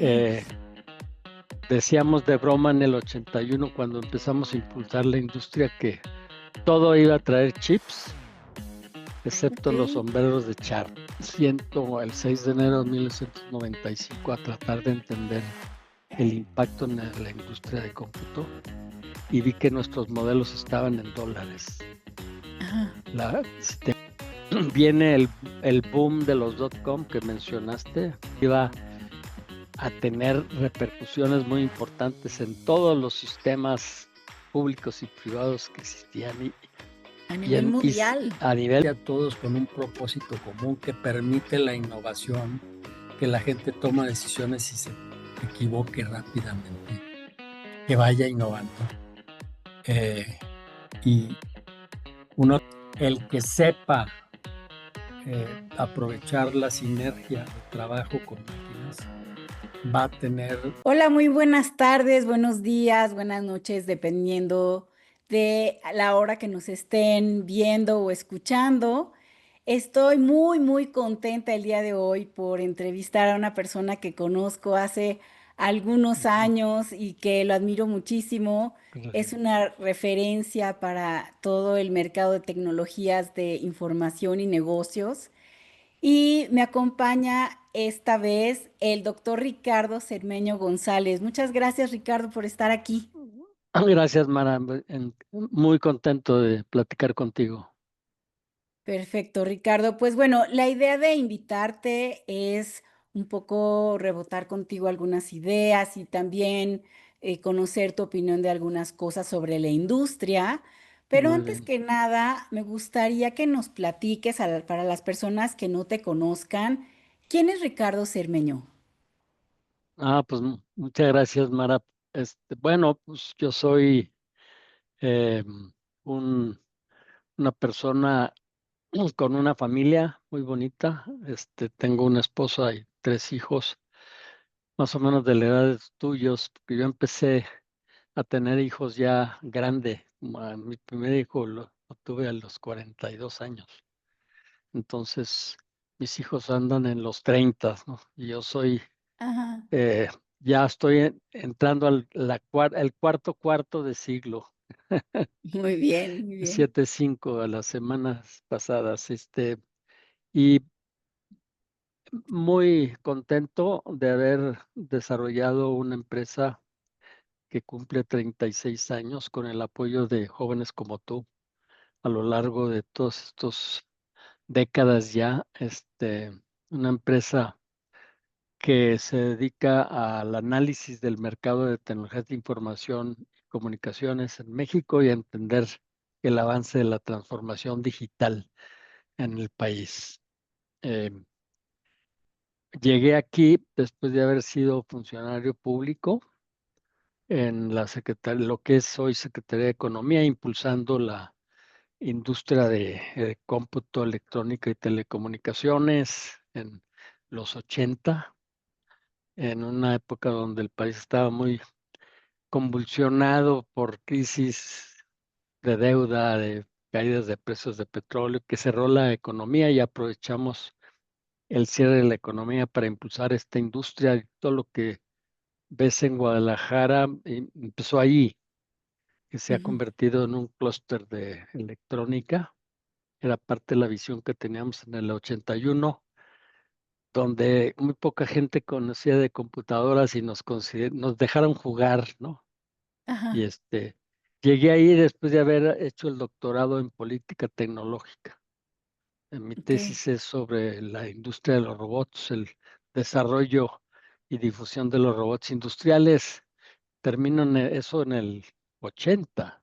Eh, Decíamos de broma en el 81 cuando empezamos a impulsar la industria que todo iba a traer chips, excepto los Ok. sombreros de charro. Siento el 6 de enero de 1995 a tratar de entender el impacto en la industria de cómputo y vi que nuestros modelos estaban en dólares. Ajá. Si te viene el boom de los .com que mencionaste, iba a tener repercusiones muy importantes en todos los sistemas públicos y privados que existían A y, nivel y mundial. a nivel a todos con un propósito común que permite la innovación, que la gente toma decisiones y se equivoque rápidamente, que vaya innovando. Eh, y uno, el que sepa aprovechar la sinergia de trabajo con máquinas, va a tener. Hola, muy buenas tardes, buenos días, buenas noches, dependiendo de la hora que nos estén viendo o escuchando. Estoy muy contenta el día de hoy por entrevistar a una persona que conozco hace algunos años y que lo admiro muchísimo. Es una referencia para todo el mercado de tecnologías de información y negocios. Y me acompaña esta vez el doctor Ricardo Cermeño González. Muchas gracias, Ricardo, por estar aquí. Gracias, Mara. Muy contento de platicar contigo. Perfecto, Ricardo. Pues bueno, la idea de invitarte es un poco rebotar contigo algunas ideas y también conocer tu opinión de algunas cosas sobre la industria. Pero Muy antes bien. que nada, me gustaría que nos platiques para las personas que no te conozcan, ¿quién es Ricardo Cermeño? Pues muchas gracias, Mara. Bueno, pues yo soy eh, un- una persona con una familia muy bonita. Tengo una esposa y tres hijos, más o menos de la edad de los tuyos, porque yo empecé a tener hijos ya grande. Mi primer hijo lo tuve a los 42 años. Entonces, mis hijos andan en los 30, ¿no? Y yo soy, Ajá. eh, ya estoy entrando el cuarto de siglo. Muy bien, muy bien. 7-5 a las semanas pasadas. Y muy contento de haber desarrollado una empresa que cumple 36 años con el apoyo de jóvenes como tú a lo largo de todos estos décadas ya. Una empresa que se dedica al análisis del mercado de tecnologías de información y comunicaciones en México y a entender el avance de la transformación digital en el país. Eh, Llegué aquí después de haber sido funcionario público en la Secretaría, lo que es hoy Secretaría de Economía, impulsando la industria de cómputo electrónica y telecomunicaciones en los 80, en una época donde el país estaba muy convulsionado por crisis de deuda, de caídas de precios de petróleo, que cerró la economía y aprovechamos el cierre de la economía para impulsar esta industria y todo lo que ves en Guadalajara empezó allí, que se ha Ujú. convertido en un clúster de electrónica. Era parte de la visión que teníamos en el 81, donde muy poca gente conocía de computadoras y nos dejaron jugar, ¿no? Y Ajá. llegué ahí después de haber hecho el doctorado en política tecnológica. Mi Ok. tesis es sobre la industria de los robots, el desarrollo y difusión de los robots industriales. Termino eso en el 80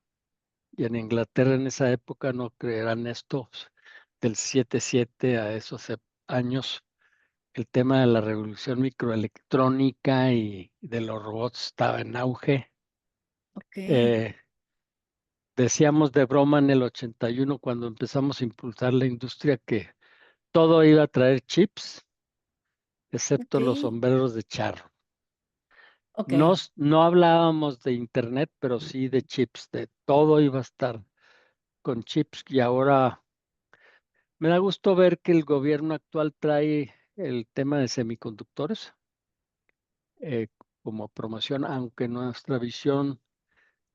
y en Inglaterra en esa época, no creerán esto, del 77 a esos años, el tema de la revolución microelectrónica y de los robots estaba en auge. Ok. Eh, Decíamos de broma en el 81 cuando empezamos a impulsar la industria que todo iba a traer chips, Ok. excepto los sombreros de charro. Ok. No hablábamos de internet, pero sí de chips, de todo iba a estar con chips y ahora me da gusto ver que el gobierno actual trae el tema de semiconductores eh, como promoción, aunque nuestra visión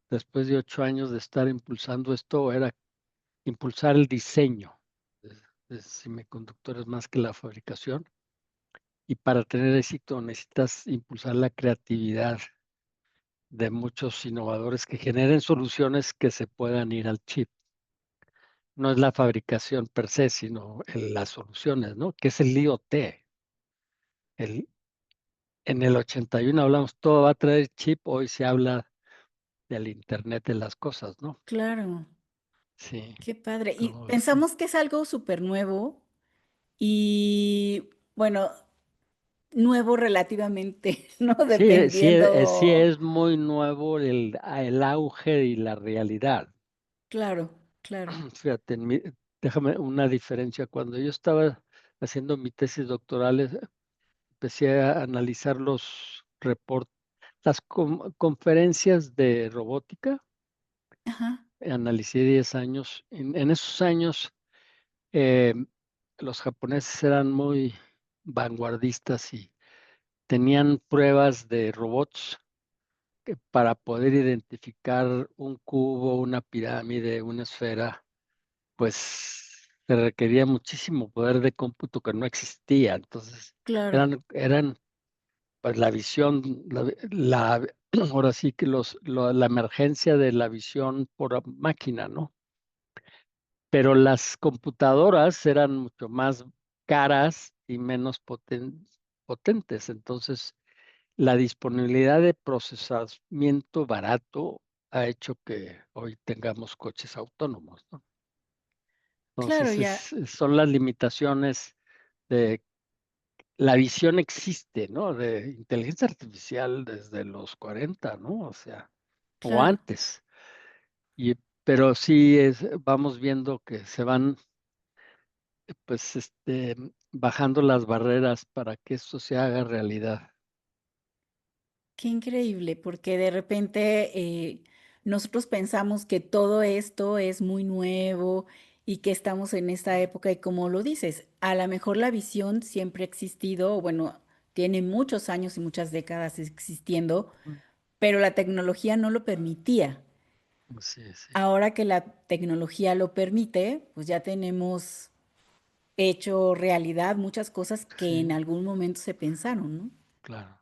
después de 8 años de estar impulsando esto era impulsar el diseño de semiconductores más que la fabricación. Y para tener éxito necesitas impulsar la creatividad de muchos innovadores que generen soluciones que se puedan ir al chip. No es la fabricación per se, sino las soluciones, ¿no? Que es el IoT. El, en el 81 hablamos, todo va a traer chip, hoy se habla del Internet de las cosas, ¿no? Claro, Sí, qué padre. Y como ves. pensamos que es algo súper nuevo y bueno, nuevo relativamente, ¿no? Sí, sí, sí Dependiendo. es muy nuevo el auge y la realidad. Claro, claro. Fíjate, déjame una diferencia. Cuando yo estaba haciendo mi tesis doctoral, empecé a analizar los reportes, las conferencias de robótica. Ajá, Analicé 10 años. En esos años, eh, los japoneses eran muy vanguardistas y tenían pruebas de robots que para poder identificar un cubo, una pirámide, una esfera, pues se requería muchísimo poder de cómputo que no existía. Entonces, claro, eran pues la visión, ahora sí que la emergencia de la visión por máquina, ¿no? Pero las computadoras eran mucho más caras y menos potentes. Entonces, la disponibilidad de procesamiento barato ha hecho que hoy tengamos coches autónomos, ¿no? claro, Entonces, ya, son las limitaciones de la visión existe, ¿no? De inteligencia artificial desde los 40, ¿no? O sea, o claro. antes. Y, pero sí vamos viendo que se van, pues, bajando las barreras para que esto se haga realidad. Qué increíble, porque de repente nosotros pensamos que todo esto es muy nuevo y que estamos en esta época y como lo dices, a lo mejor la visión siempre ha existido, o bueno, tiene muchos años y muchas décadas existiendo, Mm. pero la tecnología no lo permitía. Sí, sí, Ahora que la tecnología lo permite, pues ya tenemos hecho realidad muchas cosas que en sí, algún momento se pensaron, ¿no? claro.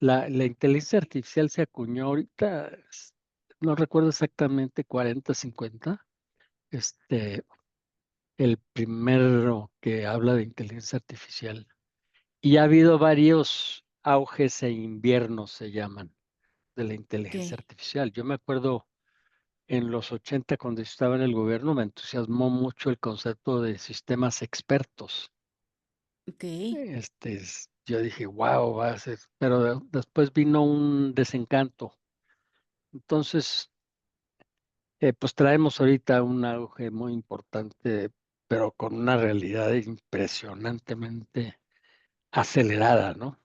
La inteligencia artificial se acuñó ahorita, no recuerdo exactamente 40, 50, este, el primero que habla de inteligencia artificial. Y ha habido varios auges e inviernos, se llaman, de la Ok, inteligencia artificial. Yo me acuerdo en los 80, cuando estaba en el gobierno, me entusiasmó mucho el concepto de sistemas expertos. ok, Yo dije, wow, va a ser, pero después vino un desencanto. Entonces, pues traemos ahorita un auge muy importante, pero con una realidad impresionantemente acelerada, ¿no?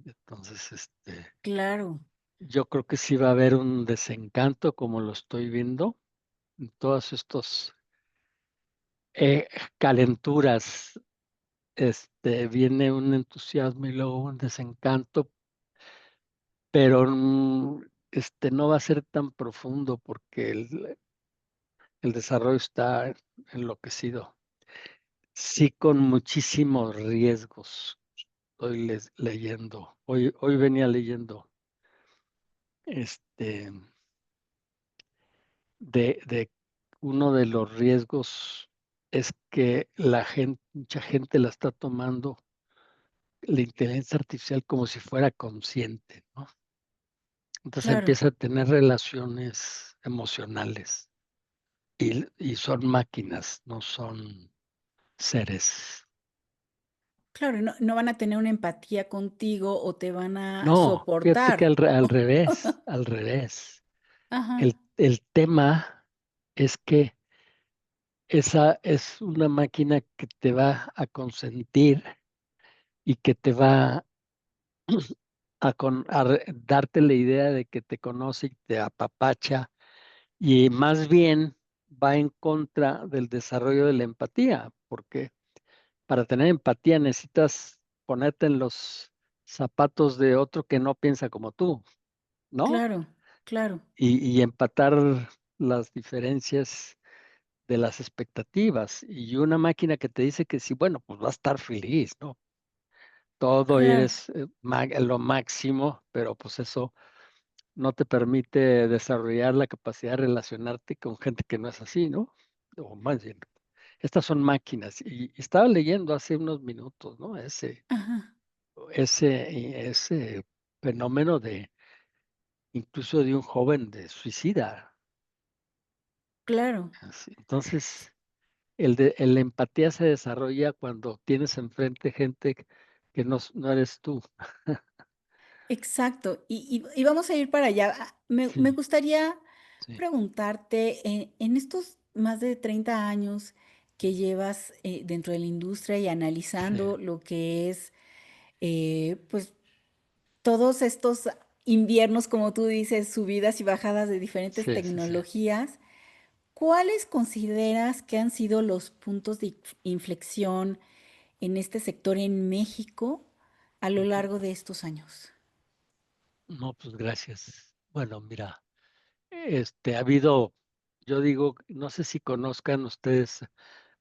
Entonces, claro. yo creo que sí va a haber un desencanto como lo estoy viendo en todos estos eh, calenturas. Viene un entusiasmo y luego un desencanto, pero no va a ser tan profundo porque el desarrollo está enloquecido. Sí, con muchísimos riesgos. Estoy leyendo. Hoy venía leyendo este de uno de los riesgos es que mucha gente la está tomando la inteligencia artificial como si fuera consciente, ¿no? Entonces Claro, empieza a tener relaciones emocionales y son máquinas, no son seres. claro, no, no van a tener una empatía contigo o te van a No, fíjate que soportar. al revés, al revés. Ajá, El tema es que esa es una máquina que te va a consentir y que te va a darte la idea de que te conoce y te apapacha y más bien va en contra del desarrollo de la empatía, porque para tener empatía necesitas ponerte en los zapatos de otro que no piensa como tú, ¿no? claro, claro, Y empatar las diferencias de las expectativas. Y una máquina que te dice que sí, bueno, pues va a estar feliz, ¿no? Todo claro. eres lo máximo, pero pues eso no te permite desarrollar la capacidad de relacionarte con gente que no es así, ¿no? O más bien, estas son máquinas. Y estaba leyendo hace unos minutos, ¿no? Ajá, Ese fenómeno de incluso de un joven de suicida. claro. Entonces, la empatía se desarrolla cuando tienes enfrente gente que no eres tú. Exacto. Y vamos a ir para allá. Me Sí, gustaría sí, preguntarte, en estos más de 30 años que llevas dentro de la industria y sí, analizando lo que es, pues, todos estos inviernos, como tú dices, subidas y bajadas de diferentes sí, sí, sí. tecnologías, ¿cuáles consideras que han sido los puntos de inflexión en este sector en México a lo Ujú. largo de estos años? No, pues gracias. Bueno, mira, ha habido, yo digo, no sé si conozcan ustedes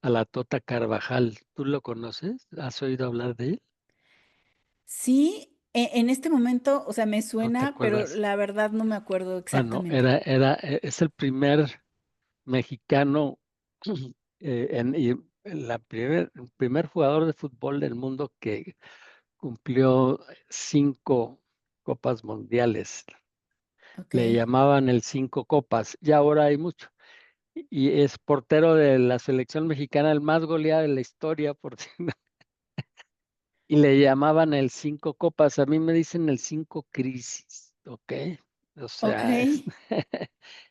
a la Tota Carvajal. ¿Tú lo conoces? ¿Has oído hablar de él? Sí, en este momento, o sea, me ¿No te suena, pero acuerdas? la verdad no me acuerdo Bueno, exactamente. es el primer mexicano el primer jugador de fútbol del mundo que cumplió 5 copas mundiales. Ok, Le llamaban el 5 copas y ahora hay mucho. Y es portero de la selección mexicana, el más goleado de la historia, y le llamaban el 5 copas. A mí me dicen el 5 crisis, ¿ok? O ok, sea,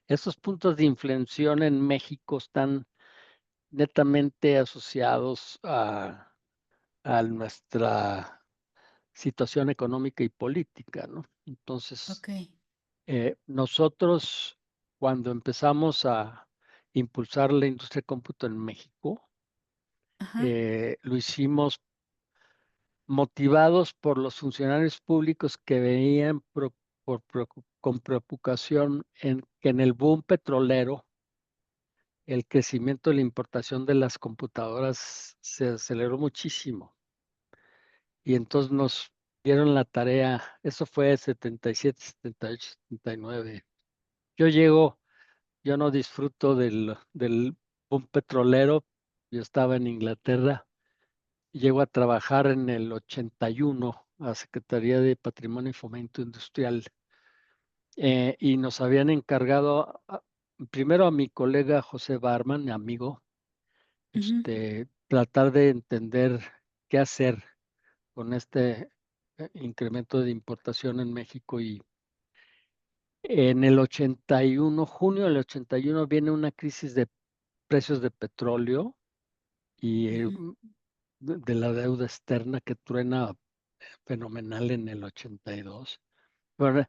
esos puntos de inflexión en México están netamente asociados a nuestra situación económica y política, ¿no? Entonces, ok. nosotros cuando empezamos a impulsar la industria de cómputo en México, Ajá, lo hicimos motivados por los funcionarios públicos que veían con preocupación en que en el boom petrolero el crecimiento de la importación de las computadoras se aceleró muchísimo. Y entonces nos dieron la tarea, eso fue 77, 78, 79. Yo llego, yo no disfruto del boom petrolero, yo estaba en Inglaterra, llego a trabajar en el 81 a Secretaría de Patrimonio y Fomento Industrial, y nos habían encargado, primero a mi colega José Barman, mi amigo, ujú, tratar de entender qué hacer con este incremento de importación en México. Y en el 81, junio del 81, viene una crisis de precios de petróleo y ujú, de la deuda externa que truena fenomenal en el 82. Bueno,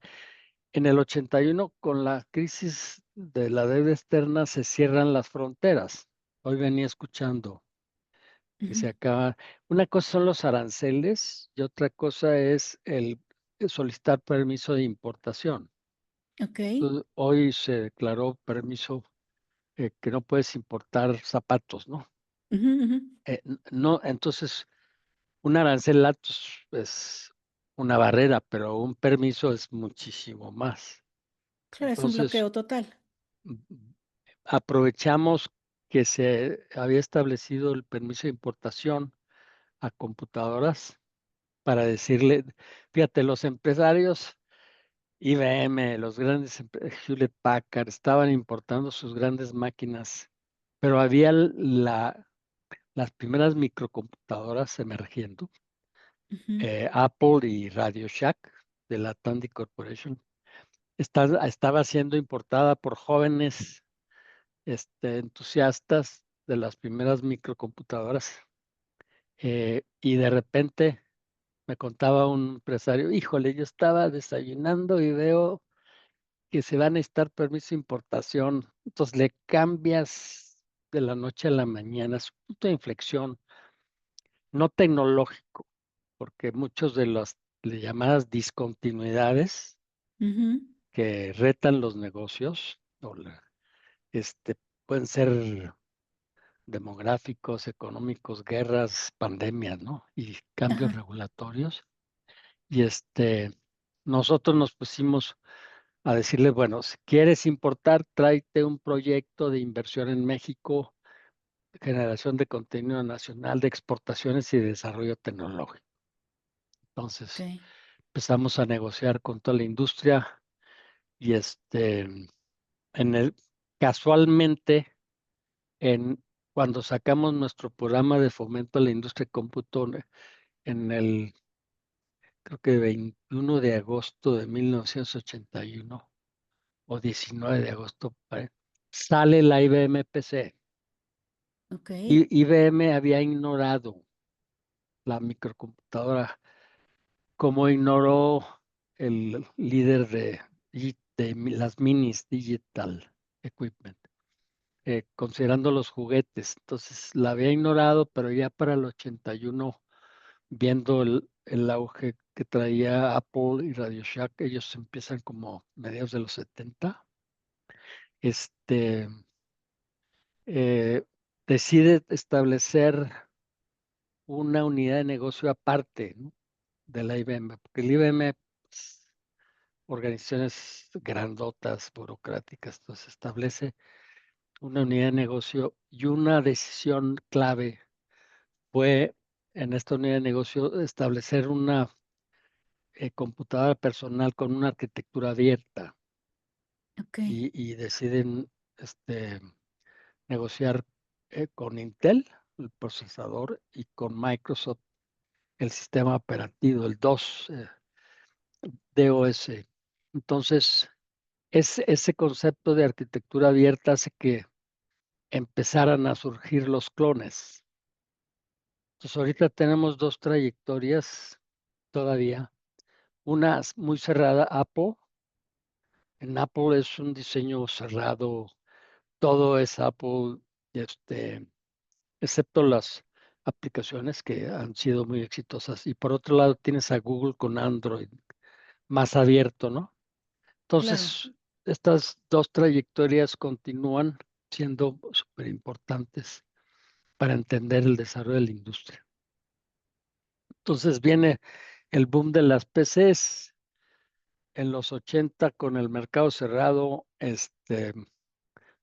en el 81, con la crisis de la deuda externa, se cierran las fronteras. Hoy venía escuchando que ujú. se acaba. Una cosa son los aranceles y otra cosa es el solicitar permiso de importación. Ok, Entonces, hoy se declaró permiso que no puedes importar zapatos, ¿no? ujú, ujú. No, entonces un arancel alto es una barrera, pero un permiso es muchísimo más. Claro, es un Entonces, bloqueo total. mm, aprovechamos que se había establecido el permiso de importación a computadoras para decirle, fíjate, los empresarios IBM, los grandes Hewlett Packard estaban importando sus grandes máquinas, pero había las primeras microcomputadoras emergiendo, Ujú, Apple y Radio Shack de la Tandy Corporation. Estaba siendo importada por jóvenes entusiastas de las primeras microcomputadoras, y de repente me contaba un empresario, híjole, yo estaba desayunando y veo que se va a necesitar permiso de importación. Entonces le cambias de la noche a la mañana, es un punto de inflexión, no tecnológico, porque muchos de los le llamadas discontinuidades Ujú. que retan los negocios, este, pueden ser demográficos, económicos, guerras, pandemias, ¿no? Y cambios Ajá. regulatorios. Y nosotros nos pusimos a decirle, bueno, si quieres importar, tráete un proyecto de inversión en México, generación de contenido nacional, de exportaciones y desarrollo tecnológico. Ok. Entonces, empezamos a negociar con toda la industria y en el, casualmente, cuando sacamos nuestro programa de fomento a la industria de cómputo en el, creo que 21 de agosto de 1981 o 19 de agosto, sale la IBM PC. Ok. Y IBM había ignorado la microcomputadora como ignoró el líder de las minis Digital Equipment, considerando los juguetes. Entonces la había ignorado, pero ya para el 81, viendo el auge que traía Apple y Radio Shack, ellos empiezan como mediados de los 70, este, eh, decide establecer una unidad de negocio aparte, ¿no?, de la IBM, porque el IBM, pues, organizaciones grandotas, burocráticas, entonces establece una unidad de negocio y una decisión clave fue en esta unidad de negocio establecer una computadora personal con una arquitectura abierta Ok. y deciden negociar con Intel, el procesador, y con Microsoft, el sistema operativo, el DOS. Entonces, ese concepto de arquitectura abierta hace que empezaran a surgir los clones. Entonces, ahorita tenemos dos trayectorias todavía. Una muy cerrada, Apple. En Apple es un diseño cerrado, todo es Apple, este, excepto las aplicaciones que han sido muy exitosas. Y por otro lado tienes a Google con Android, más abierto, ¿no? Claro. Entonces, estas dos trayectorias continúan siendo súper importantes para entender el desarrollo de la industria. Entonces viene el boom de las PCs en los 80 con el mercado cerrado.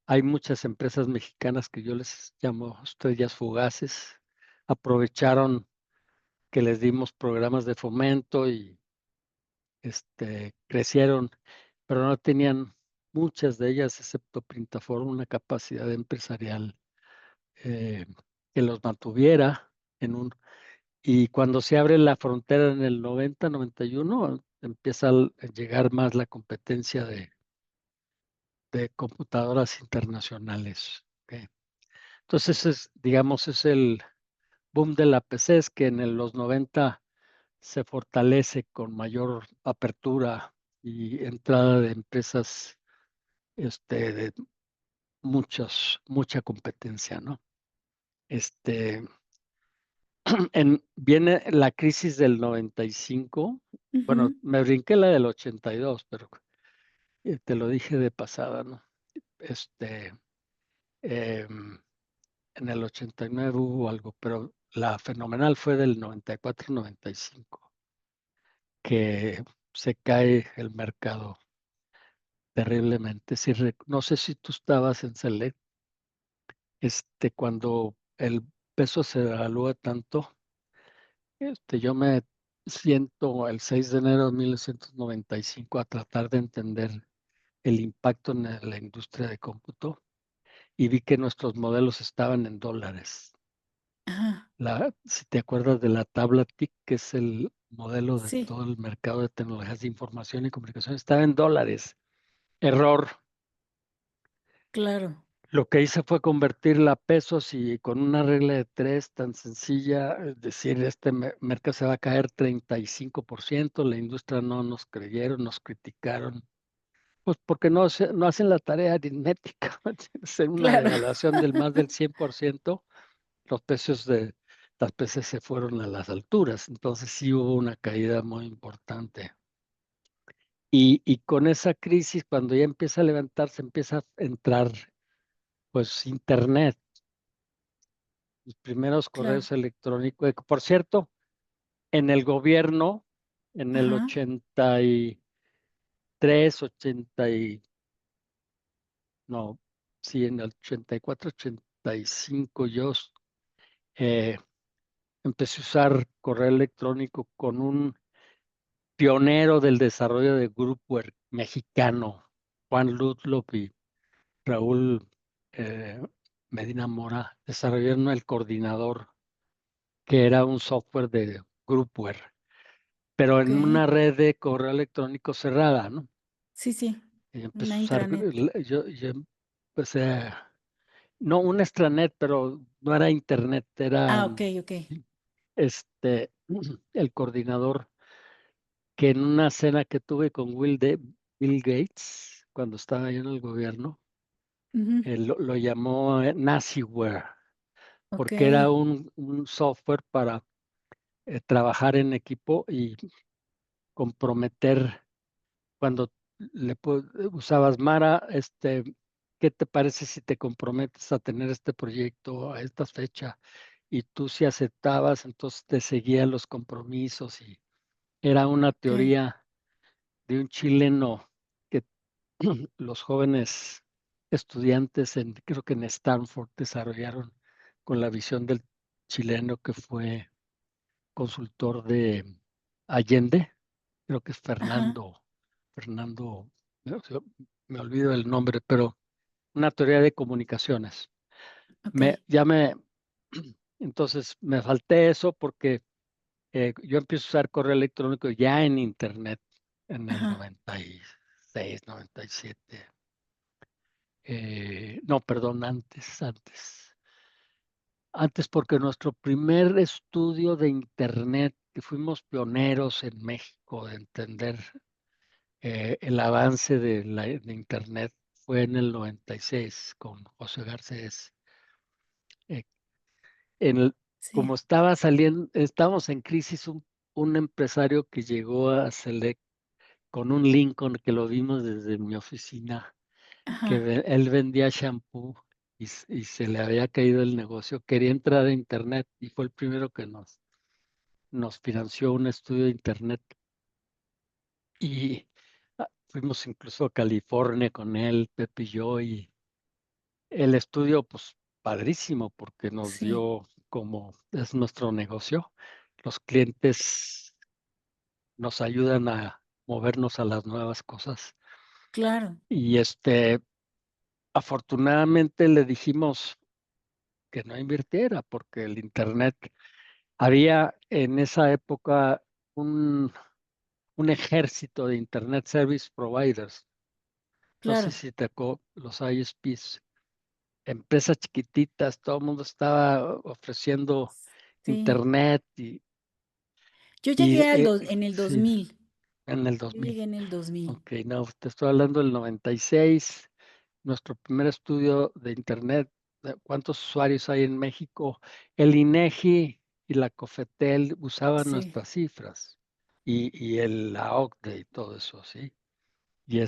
Hay muchas empresas mexicanas que yo les llamo estrellas fugaces. Aprovecharon que les dimos programas de fomento y crecieron, pero no tenían muchas de ellas, excepto Printaform, una capacidad empresarial eh, que los mantuviera en un. Y cuando se abre la frontera en el 90-91, empieza a llegar más la competencia de computadoras internacionales. ¿Ok? Entonces, digamos, es el boom de la PC, es que los 90 se fortalece con mayor apertura y entrada de empresas de mucha competencia, ¿no? Este, viene la crisis del 95. Bueno, Ujú. me brinqué la del 82, pero te lo dije de pasada, ¿no? Este, em, en el 89 hubo algo, pero la fenomenal fue del 94-95, que se cae el mercado terriblemente. No sé si tú estabas en Select, cuando el peso se devalúa tanto. Yo me siento el 6 de enero de 1995 a tratar de entender el impacto en la industria de cómputo y vi que nuestros modelos estaban en dólares. Ajá. Si te acuerdas de la tabla TIC, que es el modelo de Sí, todo el mercado de tecnologías de información y comunicación, estaba en dólares. Error. claro. Lo que hice fue convertirla a pesos y con una regla de tres tan sencilla, es decir, este mercado se va a caer 35%, la industria no nos creyeron, nos criticaron, pues porque no hacen la tarea aritmética, hacer una Claro. devaluación del más del 100%, los precios las PC se fueron a las alturas, entonces sí hubo una caída muy importante. Y con esa crisis, cuando ya empieza a levantarse, empieza a entrar pues internet, los primeros claro. correos electrónicos. Por cierto, en el gobierno, en el Ajá, 83, 80 y, no, sí, en el 84, 85, yo eh, empecé a usar correo electrónico con un pionero del desarrollo de Groupware mexicano, Juan Ludlow y Raúl eh, Medina Mora, desarrollaron el coordinador, que era un software de Groupware, pero ok. en una red de correo electrónico cerrada, ¿no? Sí, sí, Y empecé una a usar, intranet. yo empecé, no un extranet, pero no era internet, era Ah, ok, ok. este, el coordinador, que en una cena que tuve con Bill Gates, cuando estaba ahí en el gobierno, Ujú, lo llamó Naziware, ok, porque era un software para trabajar en equipo y comprometer cuando usabas Mara, ¿qué te parece si te comprometes a tener este proyecto a esta fecha? Y tú si aceptabas, entonces te seguían los compromisos y era una ok, teoría de un chileno que los jóvenes estudiantes creo que en Stanford desarrollaron con la visión del chileno que fue consultor de Allende, creo que es ajá, Fernando, no, me olvido el nombre, pero una teoría de comunicaciones. ok, Ya entonces me falté eso porque yo empiezo a usar correo electrónico ya en internet en el ajá, 96, 97. No, perdón, antes. Antes porque nuestro primer estudio de internet, que fuimos pioneros en México de entender el avance de internet, fue en el 96 con José Garcés. Eh, en el- sí, Como estaba saliendo, estábamos en crisis, un empresario que llegó a Select con un Lincoln que lo vimos desde mi oficina, que ajá, él vendía shampoo y se le había caído el negocio, quería entrar a internet y fue el primero que nos financió un estudio de internet y fuimos incluso a California con él, Pepe y yo, y el estudio, pues padrísimo, porque nos sí, dio como es nuestro negocio. Los clientes nos ayudan a movernos a las nuevas cosas. claro, Y afortunadamente le dijimos que no invirtiera, porque el Internet, había en esa época un ejército de Internet Service Providers. No sé claro, si tocó los ISPs, empresas chiquititas, todo el mundo estaba ofreciendo sí. internet y, Yo y llegué en el dos sí, mil. en el Yo 2000. llegué en el 2000. Ok, no, te estoy hablando del 96, nuestro primer estudio de internet, de cuántos usuarios hay en México. El INEGI y la COFETEL usaban Sí, nuestras cifras y la OCDE y todo eso, ¿sí? Y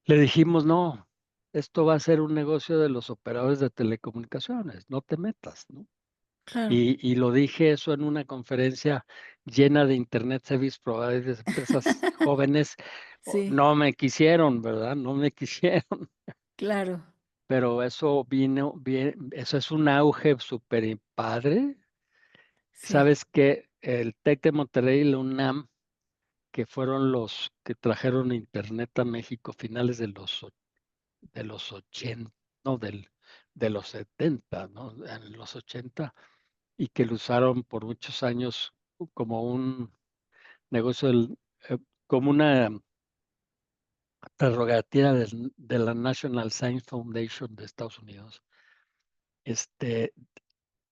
le dijimos, no, esto va a ser un negocio de los operadores de telecomunicaciones, no te metas, ¿no? claro, Y lo dije eso en una conferencia llena de Internet Service Providers, empresas jóvenes. sí, No me quisieron, ¿verdad? No me quisieron, claro, pero eso vino bien, eso es un auge súper padre. sí, Sabes que el TEC de Monterrey y la UNAM, que fueron los que trajeron Internet a México finales de los 80, no, de los 70, ¿no? En los 80, y que lo usaron por muchos años como un negocio, eh, como una prerrogativa de la National Science Foundation de Estados Unidos. Este,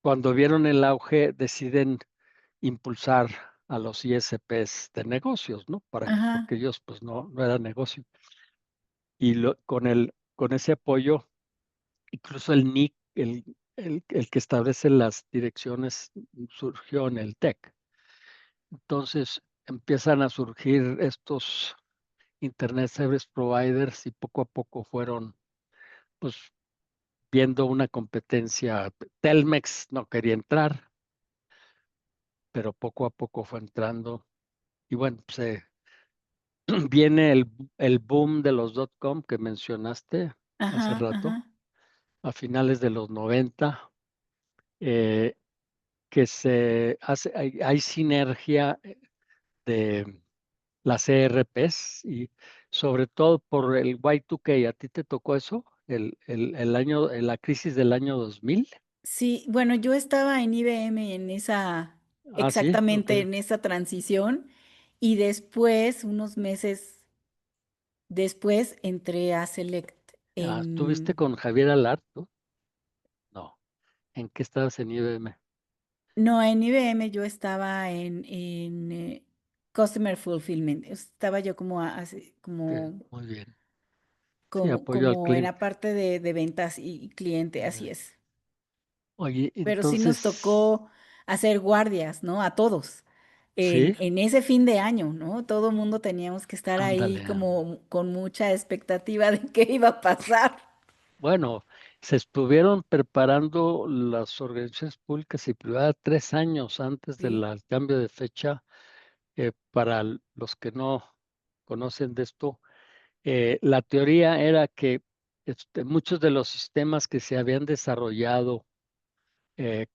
Cuando vieron el auge, deciden impulsar a los ISPs de negocios, ¿no? Porque ajá, ellos, pues, no era negocio. Y con ese apoyo, incluso el NIC, el que establece las direcciones surgió en el TEC. Entonces empiezan a surgir estos Internet Service Providers y poco a poco fueron pues viendo una competencia. Telmex no quería entrar, pero poco a poco fue entrando. Y bueno, pues, viene el boom de los .com que mencionaste hace Ajá, rato, ajá. a finales de los 90, eh, que se hace, hay sinergia de las ERPs y sobre todo por el Y2K. ¿A ti te tocó eso? El año, la crisis del año 2000. Sí, bueno, yo estaba en IBM en esa, Ah, sí, ok. exactamente en esa transición y después, unos meses después, entré a Select Ah, ¿estuviste en, con Javier Alarto? No. ¿En qué estabas en IBM? no, en IBM yo estaba en Customer Fulfillment. Estaba yo como, Ok, muy bien. Sí, como, apoyo al como en cliente. la parte de ventas y cliente, Muy así bien. es. Oye, Pero sí nos entonces, tocó hacer guardias, ¿no? A todos. sí, En ese fin de año, ¿no? Todo el mundo teníamos que estar ahí ándale. como con mucha expectativa de qué iba a pasar. Bueno, se estuvieron preparando las organizaciones públicas y privadas 3 años antes Sí. del cambio de fecha. Para los que no conocen de esto, la teoría era que muchos de los sistemas que se habían desarrollado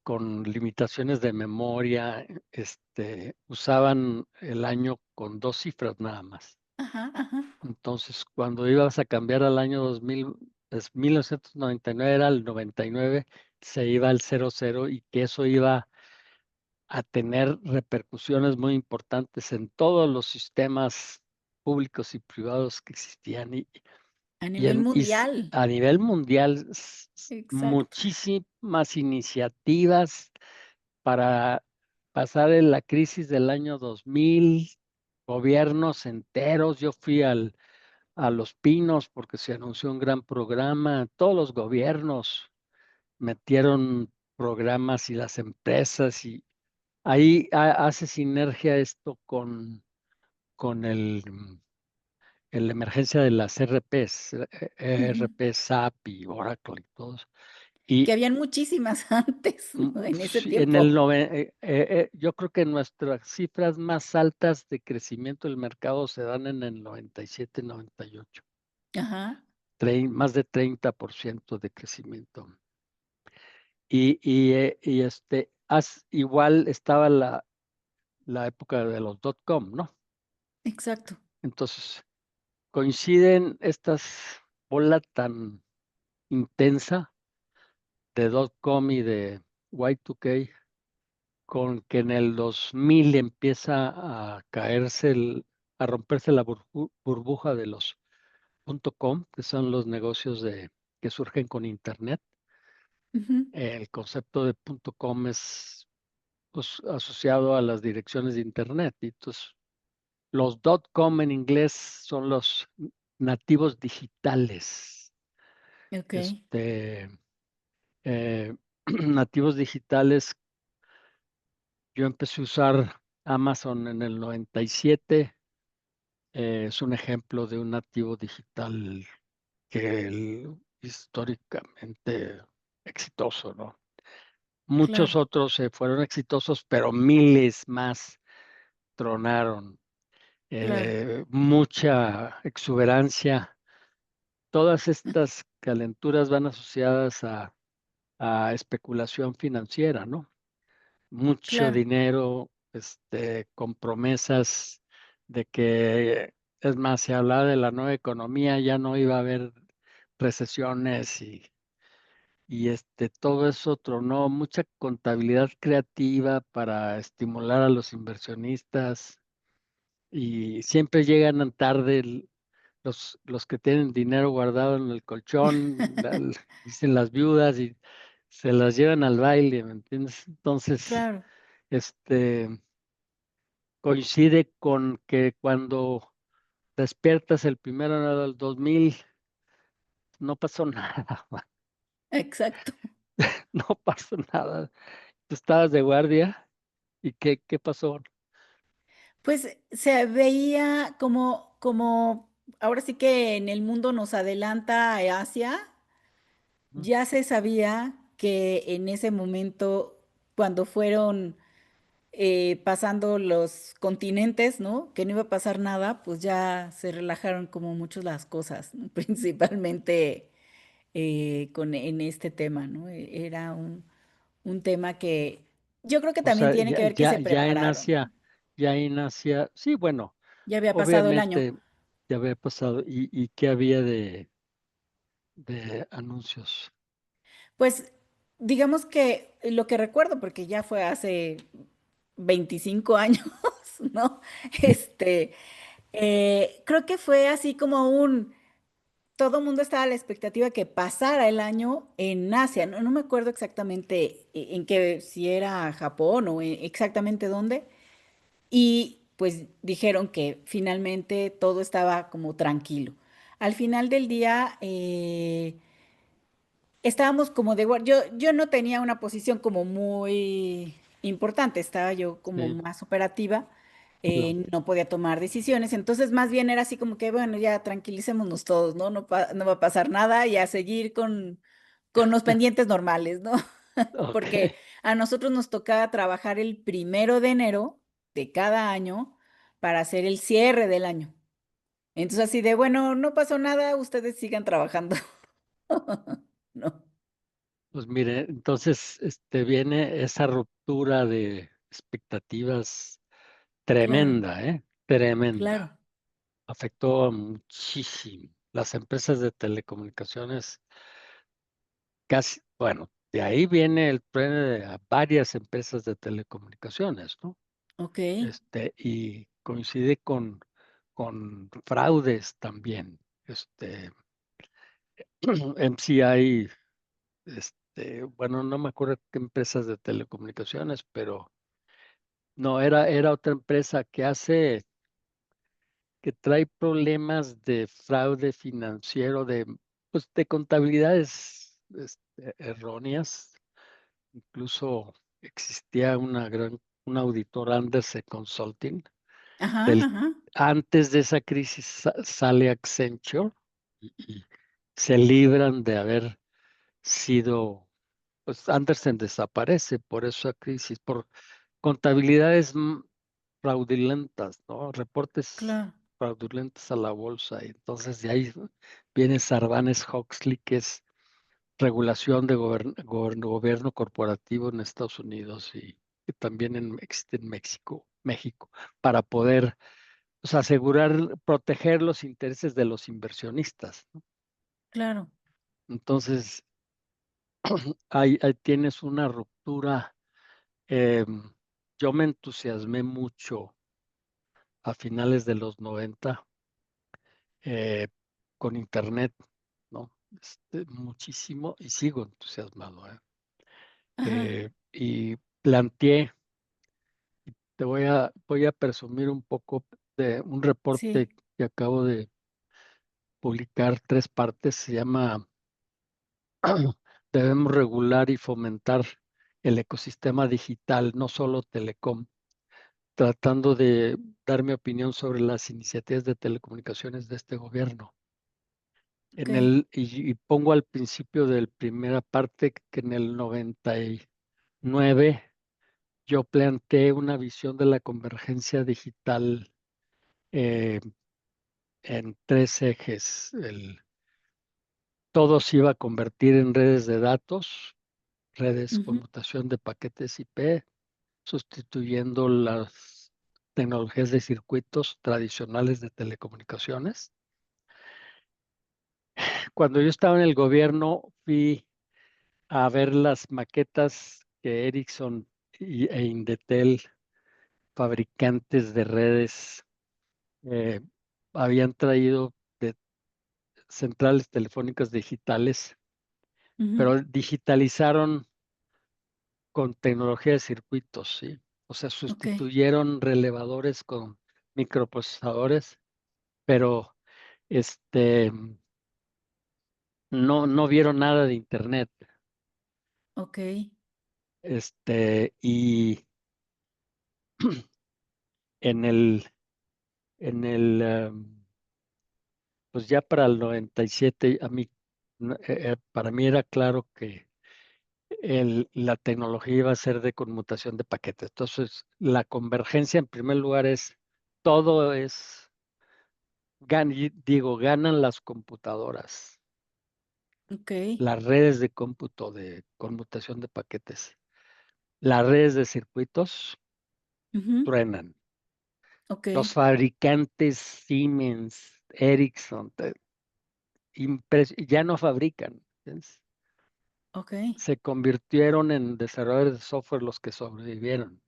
con limitaciones de memoria, usaban el año con 2 cifras nada más. Ajá, ajá. Entonces, cuando ibas a cambiar al año 2000, 1999 era el 99, se iba al 00 y que eso iba a tener repercusiones muy importantes en todos los sistemas públicos y privados que existían A nivel mundial. a nivel mundial Exacto. muchísimas iniciativas para pasar en la crisis del año 2000, gobiernos enteros. Yo fui a Los Pinos porque se anunció un gran programa. Todos los gobiernos metieron programas y las empresas y ahí hace sinergia esto con el emergencia de las RPs, Ujú. RP SAP y Oracle y todos. Que Y habían muchísimas antes, ¿no? En ese sí, en el tiempo. yo creo que nuestras cifras más altas de crecimiento del mercado se dan en el 97, 98. Ajá. Más de 30% de crecimiento. Igual estaba la época de los .com, ¿no? Exacto. Entonces, coinciden estas ola tan intensa de .com y de Y2K con que en el 2000 empieza a caerse, a romperse la burbuja de los .com, que son los negocios que surgen con Internet. Ujú. El concepto de .com es pues, asociado a las direcciones de Internet. Y entonces, los .com en inglés son los nativos digitales. Ok. Este, nativos digitales, yo empecé a usar Amazon en el 97. Es un ejemplo de un nativo digital históricamente exitoso, ¿no? Muchos Claro, otros fueron exitosos, pero miles más tronaron. claro. Mucha exuberancia. Todas estas calenturas van asociadas a especulación financiera, ¿no? Mucho Claro. dinero, con promesas de que, es más, se hablaba de la nueva economía, ya no iba a haber recesiones y todo eso tronó. Mucha contabilidad creativa para estimular a los inversionistas y siempre llegan tarde los que tienen dinero guardado en el colchón, dicen las viudas y se las llevan al baile, ¿me entiendes? Entonces, Claro. este, coincide con que cuando despiertas el 1 de enero del 2000, no pasó nada. Exacto. No pasó nada. Tú estabas de guardia y ¿qué pasó? Pues se veía como ahora sí que en el mundo nos adelanta a Asia, Ujú. ya se sabía que en ese momento, cuando fueron pasando los continentes, ¿no? Que no iba a pasar nada, pues ya se relajaron como mucho las cosas, ¿no? Principalmente en este tema, ¿no? Era un tema que yo creo que O también sea, tiene que ver que se prepararon, ¿no? Ya en Asia, sí, bueno, Ya había pasado el año. obviamente ya había pasado. Y qué había de anuncios? Pues digamos que lo que recuerdo, porque ya fue hace 25 años, ¿no? Este, creo que fue así como todo el mundo estaba a la expectativa que pasara el año en Asia. No me acuerdo exactamente en qué, si era Japón o exactamente dónde. Y pues dijeron que finalmente todo estaba como tranquilo. Al final del día, estábamos como yo no tenía una posición como muy importante, estaba yo como Sí, más operativa, no, no podía tomar decisiones, entonces más bien era así como que, bueno, ya tranquilicémonos todos, ¿no? No va a pasar nada y a seguir con los pendientes normales, ¿no? ok. Porque a nosotros nos tocaba trabajar el 1 de enero de cada año para hacer el cierre del año. Entonces así de, bueno, no pasó nada, ustedes sigan trabajando, ¿no? Pues mire, entonces viene esa ruptura de expectativas Claro, tremenda, ¿eh? Tremenda. claro. Afectó a muchísimo. Las empresas de telecomunicaciones casi, bueno, de ahí viene el tren a varias empresas de telecomunicaciones, ¿no? Ok. Y coincide con fraudes también. MCI, bueno, no me acuerdo qué empresas de telecomunicaciones, pero no, era otra empresa que trae problemas de fraude financiero, pues, de contabilidades erróneas. Incluso existía un auditor, Andersen Consulting, Ajá, del, ajá. antes de esa crisis sale Accenture y se libran de haber sido, pues Andersen desaparece por esa crisis, por contabilidades fraudulentas, ¿no? Reportes Claro, fraudulentos a la bolsa. Y entonces de ahí viene Sarbanes-Oxley, que es regulación de gobierno corporativo en Estados Unidos y que también existe en México, para poder, pues, asegurar, proteger los intereses de los inversionistas, ¿no? claro. Entonces, ahí tienes una ruptura. em, yo me entusiasmé mucho a finales de los 90 eh, con Internet, ¿no? Muchísimo y sigo entusiasmado, ¿eh? Ajá. Y planteé, voy a presumir un poco de un reporte Sí. que acabo de publicar, 3 partes. Se llama Debemos regular y fomentar el ecosistema digital, no solo telecom, tratando de dar mi opinión sobre las iniciativas de telecomunicaciones de este gobierno. Ok. Y pongo al principio de la primera parte que en el 99 yo planteé una visión de la convergencia digital eh, en 3 ejes. Todo se iba a convertir en redes de datos, redes Ujú. conmutación de paquetes IP, sustituyendo las tecnologías de circuitos tradicionales de telecomunicaciones. Cuando yo estaba en el gobierno, fui a ver las maquetas que Ericsson e Indetel, fabricantes de redes, eh, habían traído de centrales telefónicas digitales, Ujú. pero digitalizaron con tecnología de circuitos, ¿sí? O sea, Ok. sustituyeron relevadores con microprocesadores, pero este, no vieron nada de Internet. ok, Y en el, pues ya para el 97, para mí era claro que la tecnología iba a ser de conmutación de paquetes. Entonces, la convergencia en primer lugar es, todo es, ganan las computadoras, ok, las redes de cómputo de conmutación de paquetes, las redes de circuitos ujú, truenan. ok, Los fabricantes Siemens, Ericsson, ya no fabrican. ¿Entiendes? ok. Se convirtieron en desarrolladores de software los que sobrevivieron.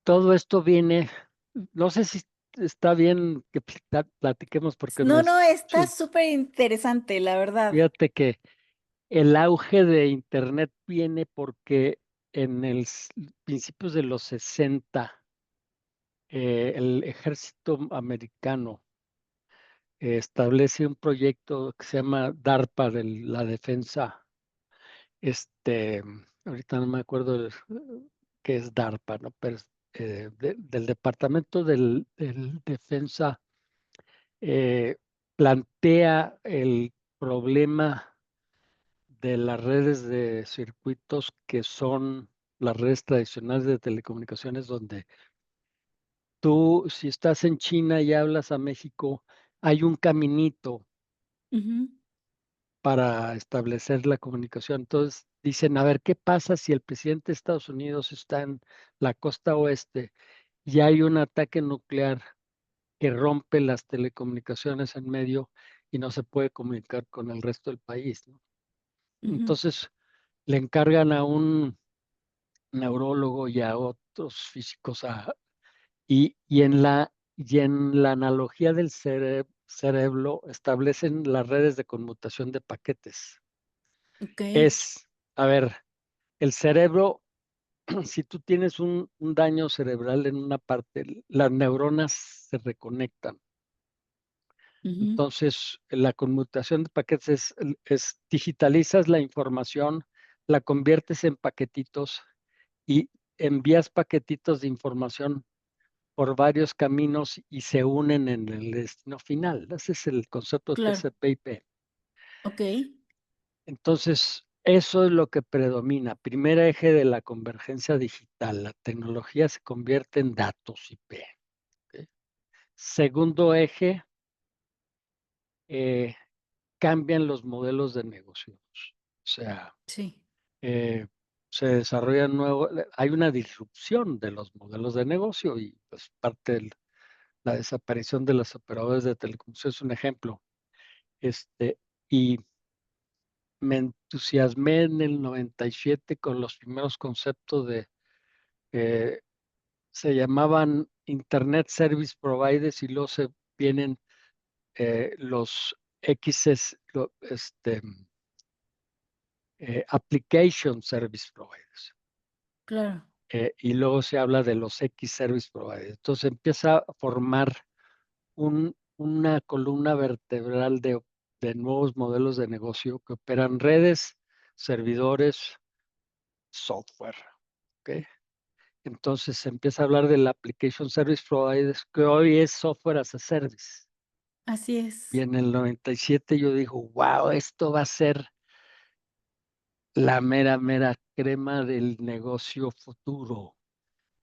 Todo esto viene, no sé si está bien que platiquemos porque No, no, está súper interesante, la verdad. fíjate que el auge de Internet viene porque en principios de los 60, el ejército americano establece un proyecto que se llama DARPA de la defensa. Este, ahorita no me acuerdo qué es DARPA, ¿no? Pero del Departamento del Defensa, plantea el problema de las redes de circuitos que son las redes tradicionales de telecomunicaciones, donde tú, si estás en China y hablas a México, hay un caminito Ujú, para establecer la comunicación. Entonces dicen, a ver, ¿qué pasa si el presidente de Estados Unidos está en la costa oeste y hay un ataque nuclear que rompe las telecomunicaciones en medio y no se puede comunicar con el resto del país, ¿no? ujú, Entonces le encargan a un neurólogo y a otros físicos y en la analogía del cerebro establecen las redes de conmutación de paquetes. ok, Es, a ver, el cerebro, si tú tienes un daño cerebral en una parte, las neuronas se reconectan. ujú, Entonces, la conmutación de paquetes digitalizas la información, la conviertes en paquetitos y envías paquetitos de información por varios caminos y se unen en el destino final. Ese es el concepto de claro, TCP/IP. ok, Entonces, eso es lo que predomina. Primer eje de la convergencia digital. La tecnología se convierte en datos IP. ¿Ok? Segundo eje, eh, cambian los modelos de negocios. O sea, sí, eh, se desarrollan nuevos, hay una disrupción de los modelos de negocio y pues parte de la desaparición de los operadores de telecomunicaciones es un ejemplo. Este, y me entusiasmé en el 97 con los primeros conceptos eh, se llamaban Internet Service Providers y luego se vienen los XS, Application Service Providers. claro, Y luego se habla de los X Service Providers. Entonces empieza a formar una columna vertebral de nuevos modelos de negocio que operan redes, servidores, software. ¿Ok? Entonces se empieza a hablar del Application Service Providers, que hoy es Software as a Service. así Y es, en el 97 yo digo, wow, esto va a ser la mera, mera crema del negocio futuro,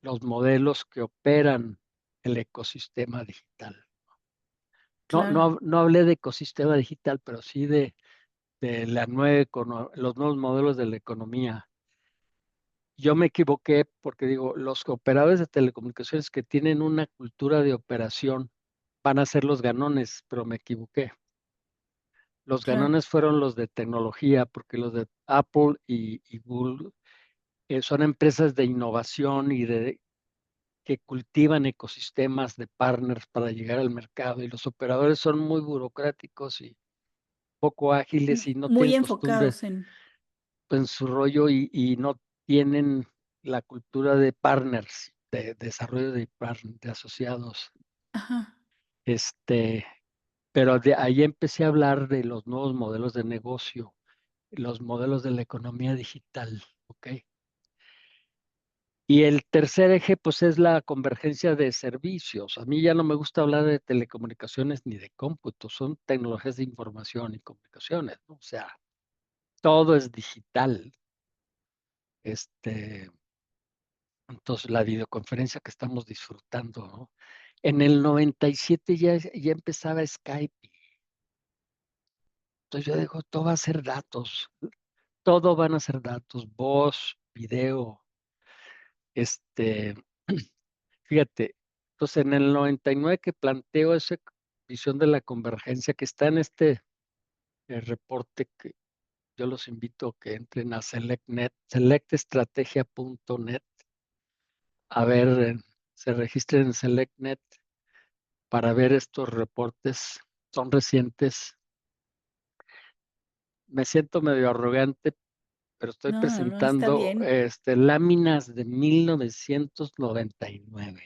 los modelos que operan el ecosistema digital. No, claro, no, no hablé de ecosistema digital, pero sí de los nuevos modelos de la economía. Yo me equivoqué porque digo, los operadores de telecomunicaciones que tienen una cultura de operación van a ser los ganones, pero me equivoqué. Los claro, ganones fueron los de tecnología, porque los de Apple y Google son empresas de innovación que cultivan ecosistemas de partners para llegar al mercado y los operadores son muy burocráticos y poco ágiles y no tienen muy costumbre enfocados en, en su rollo y no tienen la cultura de partners, de desarrollo de asociados. ajá, Este, pero de ahí empecé a hablar de los nuevos modelos de negocio los modelos de la economía digital, ¿ok? Y el tercer eje, pues, es la convergencia de servicios. A mí ya no me gusta hablar de telecomunicaciones ni de cómputo, son tecnologías de información y comunicaciones, ¿no? O sea, todo es digital. Este, entonces, la videoconferencia que estamos disfrutando, ¿no? En el 97 ya empezaba Skype. Entonces yo digo, todo va a ser datos, todo van a ser datos, voz, video, este, fíjate, entonces en el 99 que planteo esa visión de la convergencia que está en este reporte que yo los invito a que entren a SelectNet, selectestrategia.net, a ver, se registren en SelectNet para ver estos reportes, son recientes. Me siento medio arrogante, pero estoy No, no, no, está presentando bien. láminas de 1999,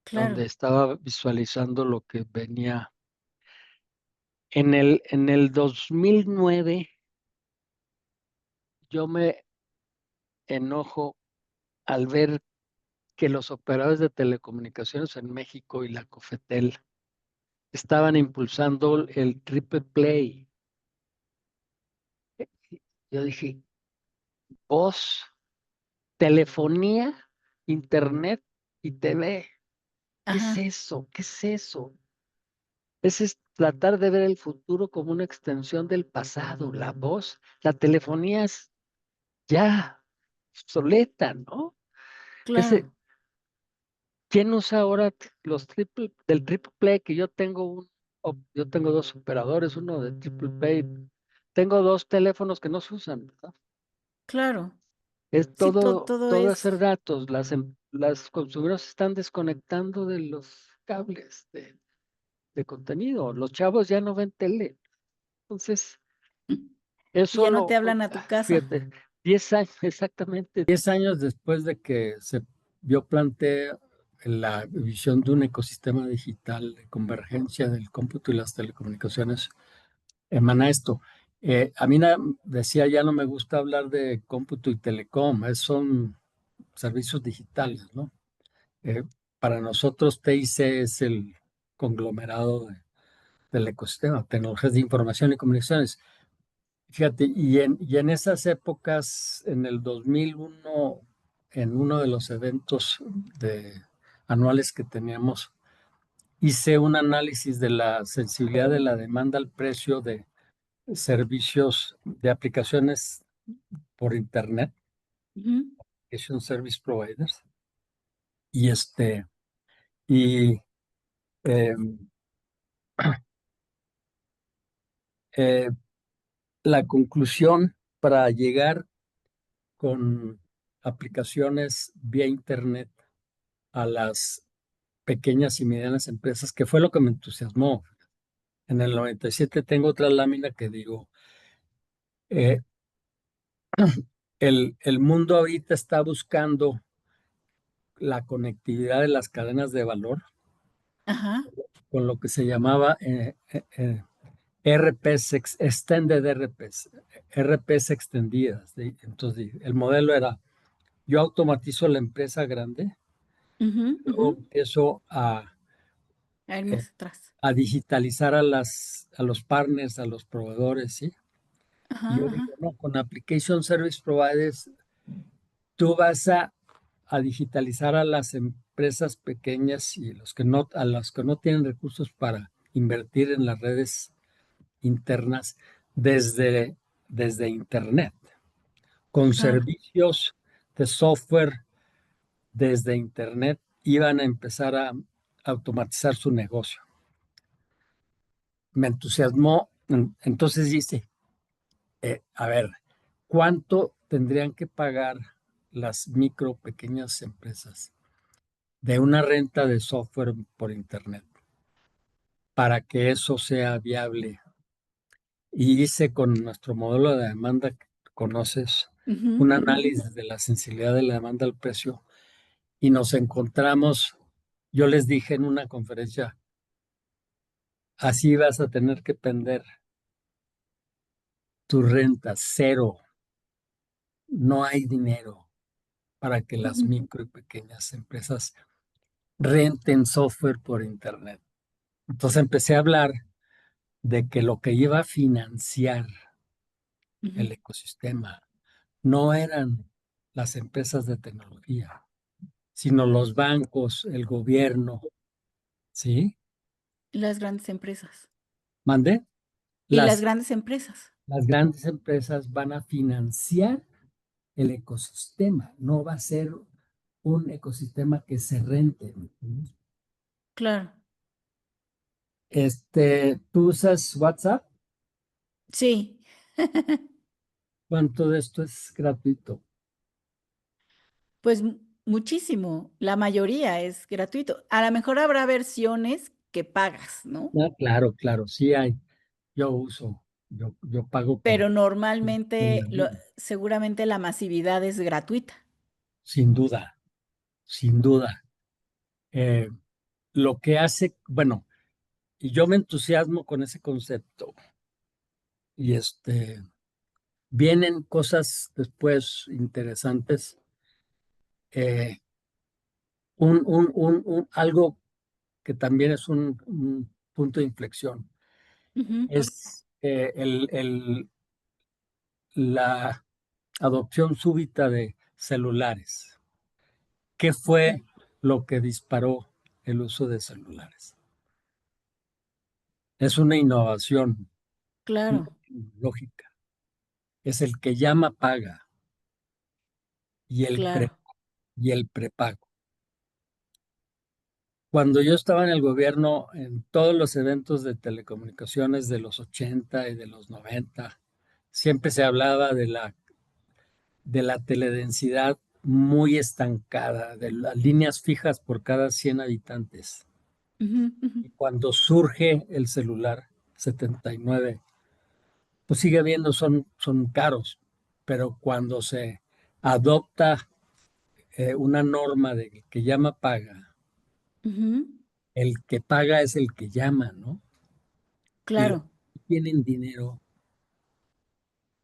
donde Claro. estaba visualizando lo que venía. En el 2009, yo me enojo al ver que los operadores de telecomunicaciones en México y la Cofetel estaban impulsando el triple play. Yo dije, voz, telefonía, internet y TV. ¿Qué es Ajá, eso? ¿Qué es eso? Ese es tratar de ver el futuro como una extensión del pasado. La voz, la telefonía es ya obsoleta, ¿no? Ese, claro. ¿quién usa ahora del triple play? Que yo tengo dos operadores, uno de triple play. Tengo dos teléfonos que no se usan, ¿verdad? Claro. Es Sí, todo, todo todo es. hacer datos. Las consumidoras se están desconectando de los cables de contenido. Los chavos ya no ven tele. Entonces, Y ya no te eso, hablan a tu casa. fíjate, 10 años, exactamente 10 años después de que yo planteé la visión de un ecosistema digital de convergencia del cómputo y las telecomunicaciones, emana esto. A mí decía, ya no me gusta hablar de cómputo y telecom, son servicios digitales, ¿no? Eh, para nosotros TIC es el conglomerado del ecosistema, tecnologías de información y comunicaciones. Fíjate, y en esas épocas, en el 2001, en uno de los eventos anuales que teníamos, hice un análisis de la sensibilidad de la demanda al precio de servicios de aplicaciones por Internet, Ujú. Application Service Providers, y y eh, eh, la conclusión para llegar con aplicaciones vía Internet a las pequeñas y medianas empresas, que fue lo que me entusiasmó. En el 97 tengo otra lámina que digo, eh, el mundo ahorita está buscando la conectividad de las cadenas de valor Ajá. con lo que se llamaba RPs, Extended RPs, RPs extendidas. Entonces, el modelo era, yo automatizo la empresa grande, Ujú, ujú. luego empiezo A ir eh, más atrás. a digitalizar a los partners, a los proveedores, ¿sí? Y Ajá, yo ajá. digo, no, con Application Service Providers, tú vas a digitalizar a las empresas pequeñas y a las que no tienen recursos para invertir en las redes internas desde Internet, con Claro. servicios de software desde Internet, iban a empezar a automatizar su negocio. Me entusiasmó, entonces dice, a ver, ¿cuánto tendrían que pagar las micro, pequeñas empresas de una renta de software por Internet para que eso sea viable? Y hice con nuestro modelo de demanda, que conoces, Ujú, un ujú. análisis de la sensibilidad de la demanda al precio y nos encontramos, yo les dije en una conferencia, así vas a tener que vender tu renta cero, no hay dinero para que las Ujú. micro y pequeñas empresas renten software por internet. Entonces empecé a hablar de que lo que iba a financiar Ujú. el ecosistema no eran las empresas de tecnología, sino los bancos, el gobierno, ¿sí? Las grandes empresas. Mande, Y las las, grandes empresas. las grandes empresas van a financiar el ecosistema, no va a ser un ecosistema que se rente. ¿Me entiendes? Claro. ¿Tú usas WhatsApp? Sí. ¿Cuánto de esto es gratuito? Pues muchísimo. La mayoría es gratuito. A lo mejor habrá versiones que pagas, ¿no? Ah, claro, claro, sí hay. Yo uso, yo pago Pero por normalmente, la vida, seguramente la masividad es gratuita. sin duda, sin duda. Eh, lo que hace, bueno, y yo me entusiasmo con ese concepto y vienen cosas después interesantes. Eh, algo que también es un punto de inflexión Ujú. es la adopción súbita de celulares. ¿Qué Sí. fue lo que disparó el uso de celulares? Es una innovación Claro, lógica. Es el que llama paga y claro. y el prepago. Cuando yo estaba en el gobierno, en todos los eventos de telecomunicaciones de los 80 y de los 90, siempre se hablaba de la teledensidad muy estancada, de las líneas fijas por cada 100 habitantes. Ujú, ujú, Y cuando surge el celular 79, pues sigue habiendo, son caros, pero cuando se adopta una norma de que llama paga, ujú. el que paga es el que llama, ¿no? Y los Claro, que tienen dinero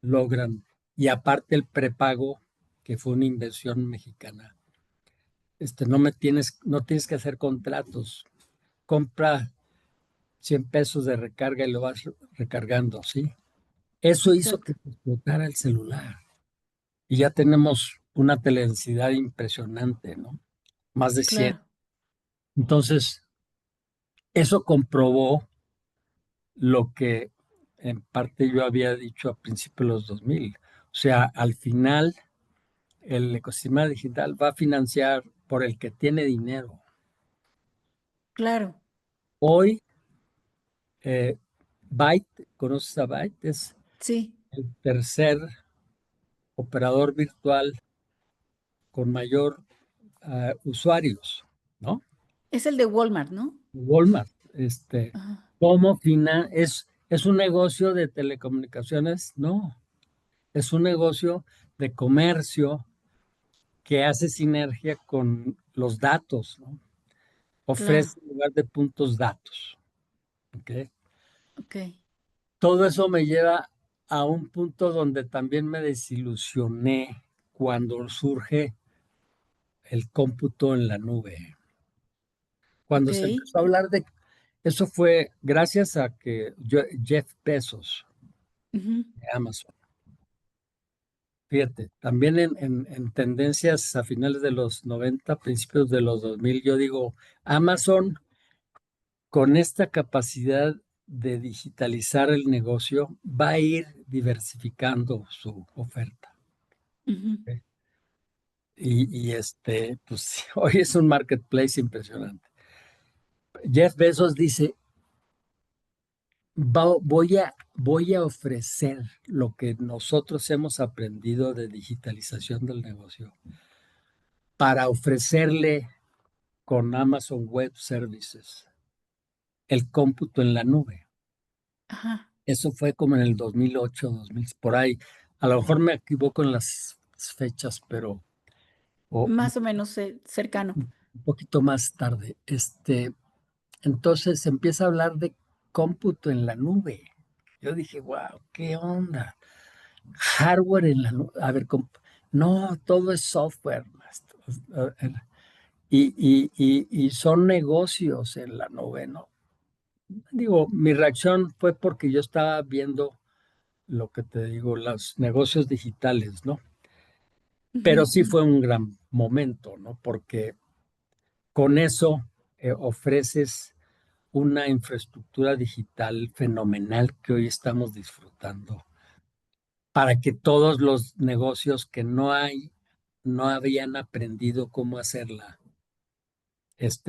logran, y aparte el prepago, que fue una inversión mexicana, no tienes que hacer contratos, compra 100 pesos de recarga y lo vas recargando, ¿sí? Eso hizo exacto. que explotara el celular. Y ya tenemos una teledensidad impresionante, ¿no? Más de 100. Claro, Entonces, eso comprobó lo que en parte yo había dicho a principios de los 2000. O sea, al final, el ecosistema digital va a financiar por el que tiene dinero. claro. Hoy, eh, Byte, ¿conoces a Byte? Es Sí. el tercer operador virtual con mayor usuarios, ¿no? Es el de Walmart, ¿no? Walmart, Ajá. es un negocio de telecomunicaciones, no, es un negocio de comercio que hace sinergia con los datos, ¿no? Claro. Ofrece en lugar de puntos datos, ¿ok? Ok. Todo eso me lleva a un punto donde también me desilusioné cuando surge el cómputo en la nube. Ok. Cuando se empezó a hablar de eso fue gracias a que Jeff Bezos Ujú, de Amazon. Fíjate, también en tendencias a finales de los 90, principios de los 2000, yo digo, Amazon con esta capacidad de digitalizar el negocio va a ir diversificando su oferta. ujú. ¿Ok? Pues hoy es un marketplace impresionante. Jeff Bezos dice, voy a ofrecer lo que nosotros hemos aprendido de digitalización del negocio para ofrecerle con Amazon Web Services el cómputo en la nube. Ajá. Eso fue como en el 2008, 2000, por ahí. A lo mejor me equivoco en las fechas, pero o Más o menos cercano. un poquito más tarde. Entonces se empieza a hablar de cómputo en la nube. Yo dije, wow, ¿qué onda? Hardware en la nube. A ver, no, todo es software, maestro. Y son negocios en la nube, ¿no? Digo, mi reacción fue porque yo estaba viendo lo que te digo, los negocios digitales, ¿no? Pero Ujú, sí fue un gran momento, ¿no? Porque con eso ofreces una infraestructura digital fenomenal que hoy estamos disfrutando para que todos los negocios que no habían aprendido cómo hacerla,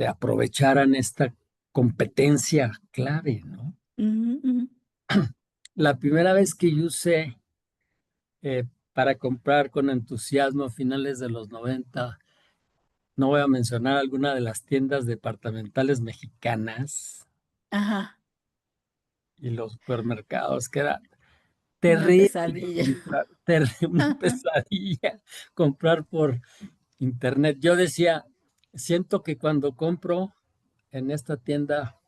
aprovecharan esta competencia clave, ¿no? ujú, ujú. La primera vez que yo usé para comprar con entusiasmo a finales de los 90, no voy a mencionar alguna de las tiendas departamentales mexicanas Ajá, y los supermercados, que era una terrible pesadilla. comprar, una pesadilla comprar por internet. Yo decía, siento que cuando compro en esta tienda,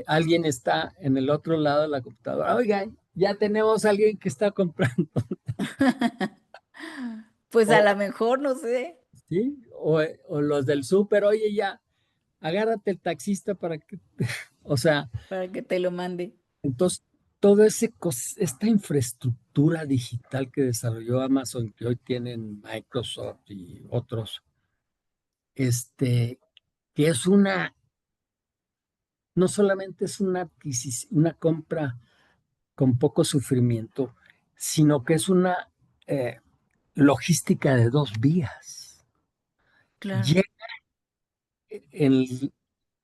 alguien está en el otro lado de la computadora. Oiga, ya tenemos a alguien que está comprando, Pues a o, lo mejor, no sé, ¿sí? O los del súper, oye, ya, agárrate el taxista para que, o sea, para que te lo mande. entonces, toda esta infraestructura digital que desarrolló Amazon, que hoy tienen Microsoft y otros, que es no solamente es una una compra con poco sufrimiento, sino que es una eh, logística de dos vías. Claro, Llega en,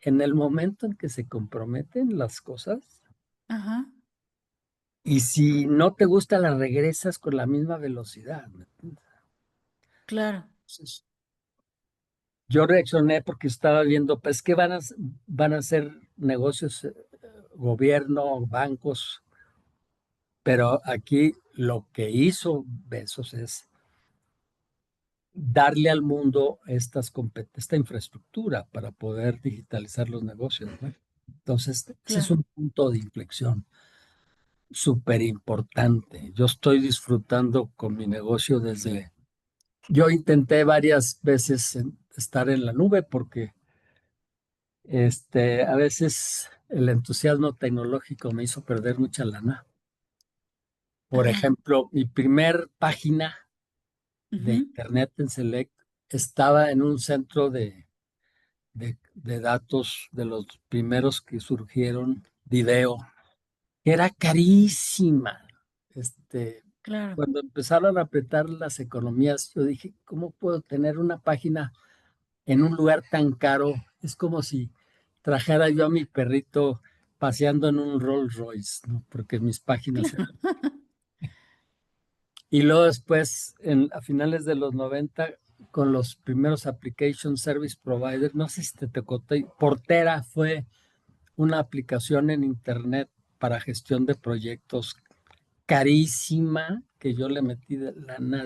en el momento en que se comprometen las cosas ajá, y si no te gusta, la regresas con la misma velocidad. ¿Me entiendes? claro, Entonces, yo reaccioné porque estaba viendo, pues que van a hacer negocios, gobierno, bancos, pero aquí lo que hizo Besos es darle al mundo esta infraestructura para poder digitalizar los negocios, ¿no? Entonces, ese es claro. un punto de inflexión súper importante. Yo estoy disfrutando con mi negocio yo intenté varias veces estar en la nube porque a veces el entusiasmo tecnológico me hizo perder mucha lana. Por Ajá, ejemplo, mi primer página de ujú, internet en Select estaba en un centro de datos de los primeros que surgieron, video, que era carísima. claro. Cuando empezaron a apretar las economías, yo dije, ¿cómo puedo tener una página en un lugar tan caro? Es como si trajera yo a mi perrito paseando en un Rolls Royce, ¿no? Porque mis páginas eran. Y luego después, a finales de los 90, con los primeros Application Service Provider, no sé si te tocó, Portera fue una aplicación en Internet para gestión de proyectos carísima que yo le metí de lana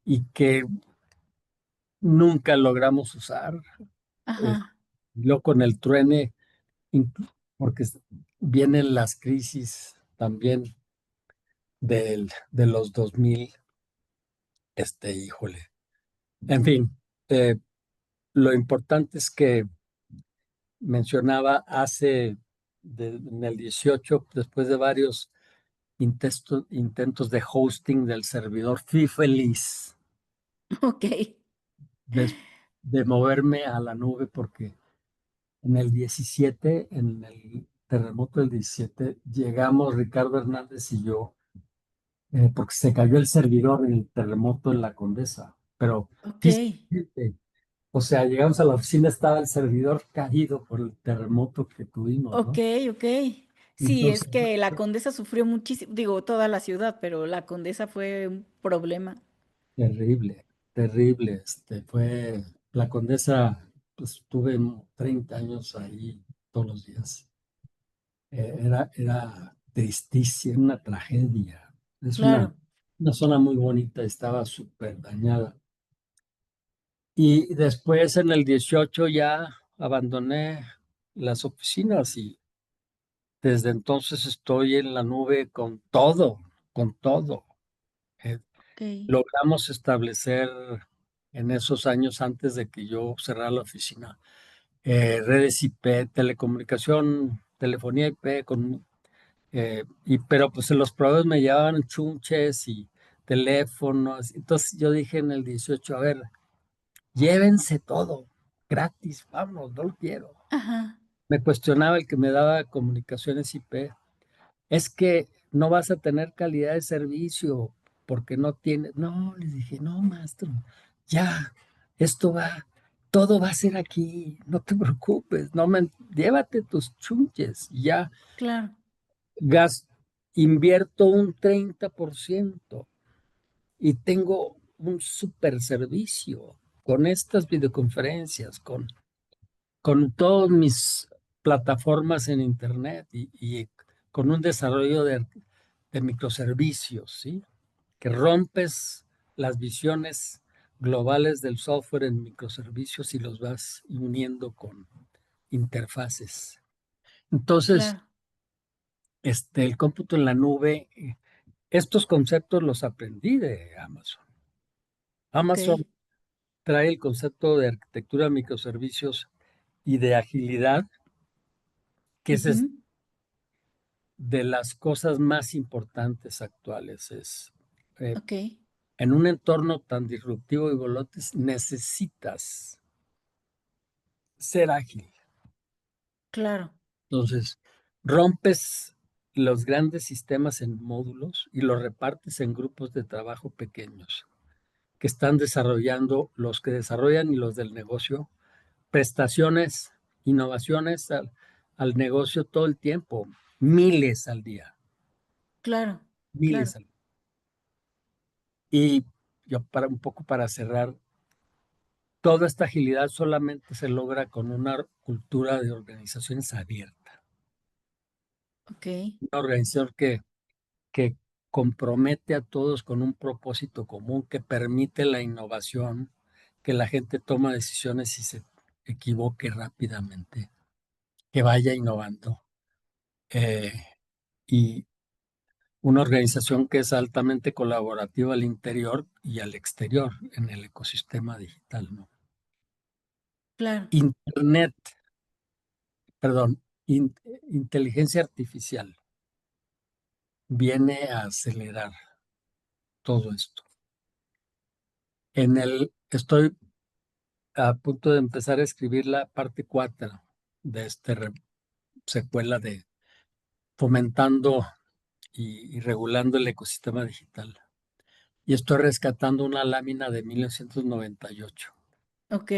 y que nunca logramos usar. Eh, Ajá, Luego con el truene, porque vienen las crisis también de los 2000, híjole. En fin, lo importante es que mencionaba en el 18, después de varios intentos de hosting del servidor, fui feliz ok. de, de moverme a la nube porque en el 17, en el terremoto del 17, llegamos Ricardo Hernández y yo, porque se cayó el servidor en el terremoto en la Condesa, pero Ok, físicamente, o sea, llegamos a la oficina, estaba el servidor caído por el terremoto que tuvimos, ok, ¿no? ok. Sí, es Entonces, que la Condesa sufrió muchísimo, digo, toda la ciudad, pero la Condesa fue un problema. terrible, terrible. La Condesa, pues tuve 30 años ahí todos los días. Era tristísima, una tragedia. Es Claro, una zona muy bonita, estaba súper dañada. Y después en el 18 ya abandoné las oficinas Desde entonces estoy en la nube con todo, con todo. Eh, Ok. Logramos establecer en esos años antes de que yo cerrara la oficina, redes IP, telecomunicación, telefonía IP, pero pues los proveedores me llevaban chunches y teléfonos. Entonces yo dije en el 18, a ver, llévense todo, gratis, vamos, no lo quiero. Ajá. Me cuestionaba el que me daba comunicaciones IP. Es que no vas a tener calidad de servicio porque no tienes. No, les dije, no, maestro, ya, esto va, todo va a ser aquí, no te preocupes, llévate tus chunches, ya, Claro. gas, invierto un 30% y tengo un super servicio con estas videoconferencias, con todas mis plataformas en Internet y con un desarrollo de microservicios, ¿sí? Que rompes las visiones globales del software en microservicios y los vas uniendo con interfaces. Entonces, Claro. el cómputo en la nube, estos conceptos los aprendí de Amazon. Ok. Amazon trae el concepto de arquitectura de microservicios y de agilidad, que es Ujú. de las cosas más importantes actuales. Eh, Ok. en un entorno tan disruptivo y volátil, necesitas ser ágil. Claro. Entonces, rompes los grandes sistemas en módulos y los repartes en grupos de trabajo pequeños que están desarrollando, los que desarrollan y los del negocio, prestaciones, innovaciones al negocio todo el tiempo, miles al día, Claro. Claro. miles al día. Y yo un poco para cerrar, toda esta agilidad solamente se logra con una cultura de organizaciones abierta, Ok. una organización que compromete a todos con un propósito común, que permite la innovación, que la gente toma decisiones y se equivoque rápidamente, que vaya innovando. eh, y una organización que es altamente colaborativa al interior y al exterior en el ecosistema digital, ¿no? Claro. Internet, perdón, inteligencia artificial viene a acelerar todo esto. Estoy a punto de empezar a escribir la parte 4 de esta secuela de fomentando y regulando el ecosistema digital. Y estoy rescatando una lámina de 1998 Ok.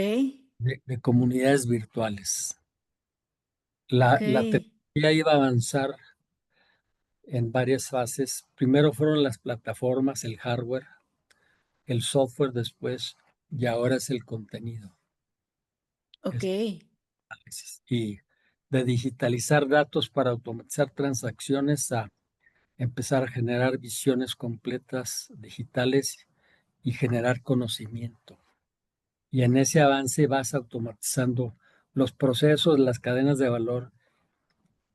de comunidades virtuales. Ok. La tecnología iba a avanzar en varias fases. Primero fueron las plataformas, el hardware, el software después, y ahora es el contenido. Ok. Es análisis. Y de digitalizar datos para automatizar transacciones a empezar a generar visiones completas digitales y generar conocimiento. Y en ese avance vas automatizando los procesos, las cadenas de valor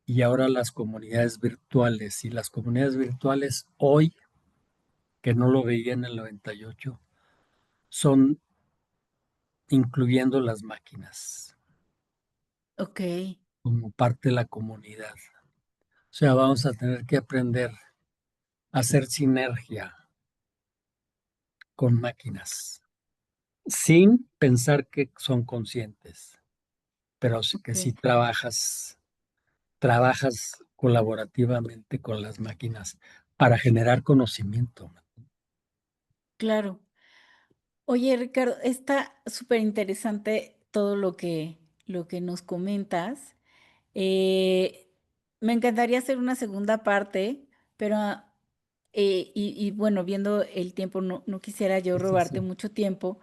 y ahora las comunidades virtuales. Y las comunidades virtuales hoy, que no lo veía en el 98, son incluyendo las máquinas Ok. como parte de la comunidad. O sea, vamos a tener que aprender a hacer sinergia con máquinas sin pensar que son conscientes, pero sí que si Ok. trabajas colaborativamente con las máquinas para generar conocimiento. Claro. Oye, Ricardo, está súper interesante todo lo que nos comentas. Eh, Me encantaría hacer una segunda parte, pero bueno, viendo el tiempo, no quisiera yo Sí, sí, robarte sí. mucho tiempo.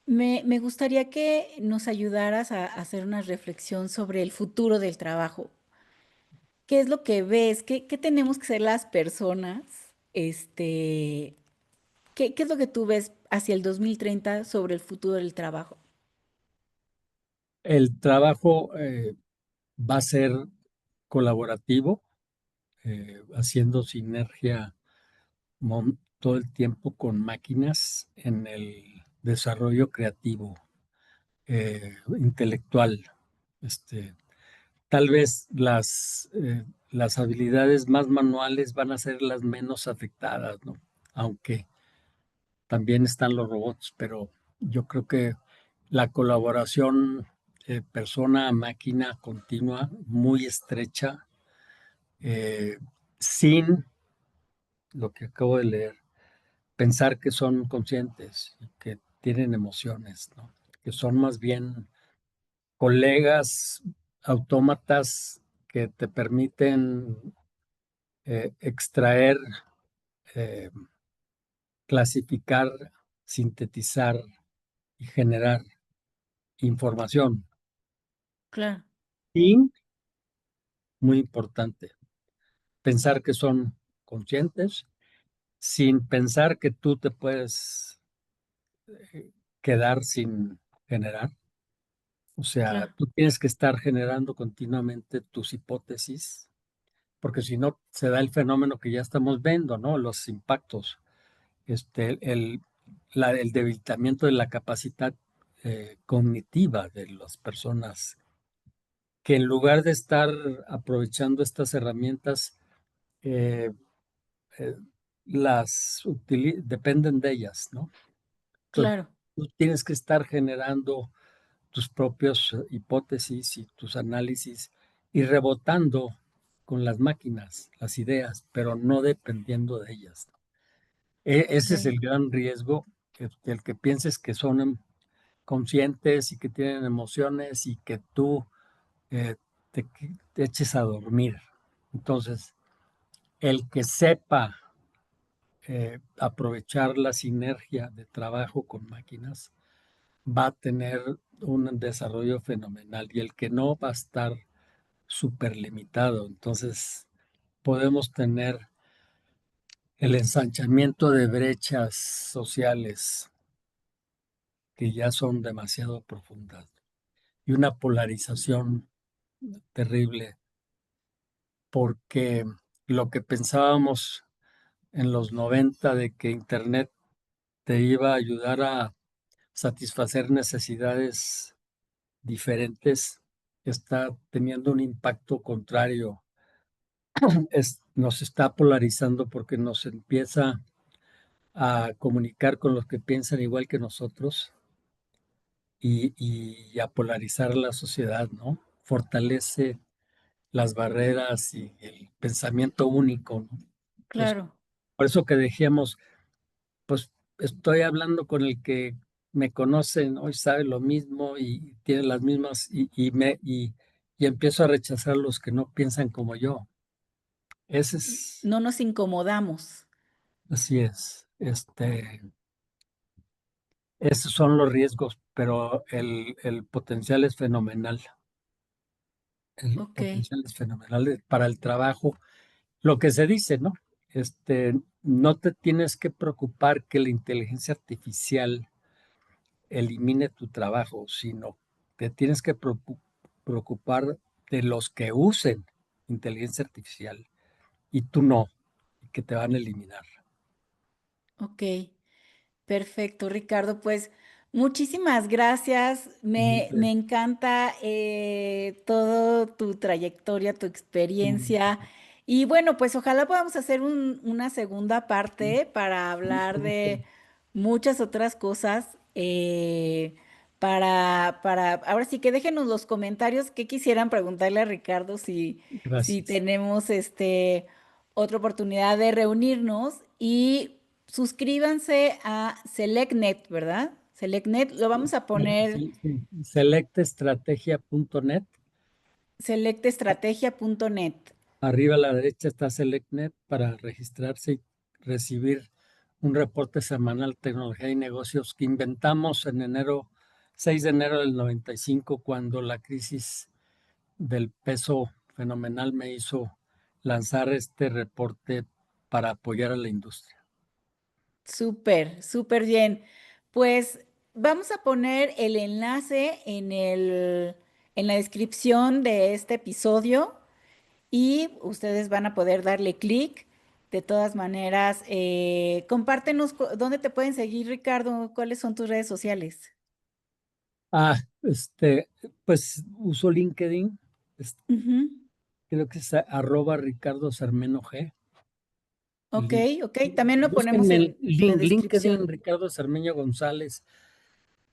Me gustaría que nos ayudaras a hacer una reflexión sobre el futuro del trabajo. ¿Qué es lo que ves? ¿Qué tenemos que ser las personas? ¿Qué es lo que tú ves hacia el 2030 sobre el futuro del trabajo? El trabajo va a ser colaborativo, haciendo sinergia todo el tiempo con máquinas en el desarrollo creativo, intelectual. Este, Tal vez las habilidades más manuales van a ser las menos afectadas, ¿no? Aunque también están los robots, pero yo creo que la colaboración persona-máquina continua, muy estrecha, eh, sin lo que acabo de leer, pensar que son conscientes y que tienen emociones, ¿no? Que son más bien colegas autómatas que te permiten extraer, eh, clasificar, sintetizar y generar información. Claro, Y, muy importante, pensar que son conscientes sin pensar que tú te puedes quedar sin generar. O sea, claro, tú tienes que estar generando continuamente tus hipótesis, porque si no se da el fenómeno que ya estamos viendo, ¿no? Los impactos, el debilitamiento de la capacidad cognitiva de las personas, que en lugar de estar aprovechando estas herramientas, eh, eh, dependen de ellas, ¿no? Entonces, claro, tú tienes que estar generando tus propios hipótesis y tus análisis y rebotando con las máquinas, las ideas, pero no dependiendo de ellas. Ese es ok, el gran riesgo, el que pienses que son conscientes y que tienen emociones y que tú eh, te eches a dormir. Entonces, el que sepa aprovechar la sinergia de trabajo con máquinas va a tener un desarrollo fenomenal y el que no va a estar súper limitado. Entonces, podemos tener el ensanchamiento de brechas sociales que ya son demasiado profundas y una polarización terrible, porque lo que pensábamos en los 90 de que Internet te iba a ayudar a satisfacer necesidades diferentes, está teniendo un impacto contrario. Nos está polarizando porque nos empieza a comunicar con los que piensan igual que nosotros y a polarizar la sociedad, ¿no? Fortalece las barreras y el pensamiento único, ¿no? Entonces, claro. por eso que dijimos, pues estoy hablando con el que me conoce, ¿no? Y sabe lo mismo y tiene las mismas y empiezo a rechazar los que no piensan como yo. Ese es, No nos incomodamos. así es. Esos son los riesgos, pero el potencial es fenomenal. El Ok, potencial es fenomenal para el trabajo. Lo que se dice, ¿no? No te tienes que preocupar que la inteligencia artificial elimine tu trabajo, sino te tienes que preocupar de los que usen inteligencia artificial y tú no, y que te van a eliminar. ok. Perfecto, Ricardo. Pues muchísimas gracias. Me encanta todo tu trayectoria, tu experiencia. Y bueno, pues ojalá podamos hacer una segunda parte para hablar de muchas otras cosas. Ahora sí que déjenos los comentarios que quisieran preguntarle a Ricardo si Gracias. tenemos otra oportunidad de reunirnos y suscríbanse a SelectNet, ¿verdad? SelectNet, lo vamos a poner Sí, sí. Selectestrategia.net. selectestrategia.net. Arriba a la derecha está SelectNet para registrarse y recibir un reporte semanal de tecnología y negocios que inventamos en 6 de enero del 95, cuando la crisis del peso fenomenal me hizo lanzar este reporte para apoyar a la industria. Súper, súper bien. Pues vamos a poner el enlace en la descripción de este episodio. y ustedes van a poder darle clic. De todas maneras, compártenos dónde te pueden seguir, Ricardo, cuáles son tus redes sociales. Ah, pues uso LinkedIn, es- Ujú. creo que es @Ricardo Sarmeno G. Ok, ok, también lo ponemos Búsquenme en en la LinkedIn, descripción. Ricardo Sarmeño González.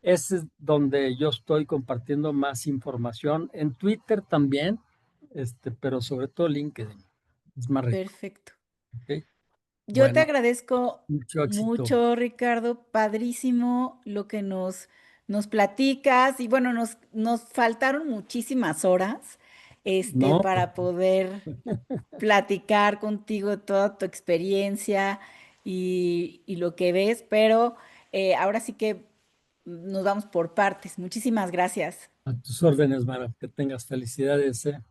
Ese es donde yo estoy compartiendo más información. En Twitter también, pero sobre todo LinkedIn. Es más rico. Perfecto. ¿Ok? Yo te Bueno, agradezco mucho éxito. mucho, Ricardo, padrísimo lo que nos platicas y bueno, nos faltaron muchísimas horas No, pues, para poder platicar contigo toda tu experiencia y lo que ves, pero ahora sí que nos vamos por partes. Muchísimas gracias. a tus órdenes, Mara. Que tengas felicidades, ¿eh?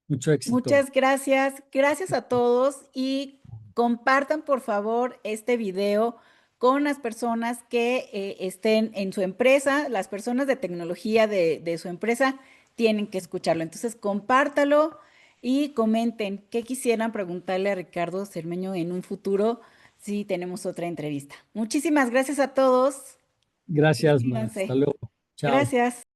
Mucho éxito. Muchas gracias. Gracias a todos y compartan por favor este video con las personas que estén en su empresa, las personas de tecnología de su empresa tienen que escucharlo. Entonces, compártalo y comenten qué quisieran preguntarle a Ricardo Cermeño en un futuro si tenemos otra entrevista. Muchísimas gracias a todos. Gracias, Mara. Hasta Despídanse. luego. Chao. Gracias.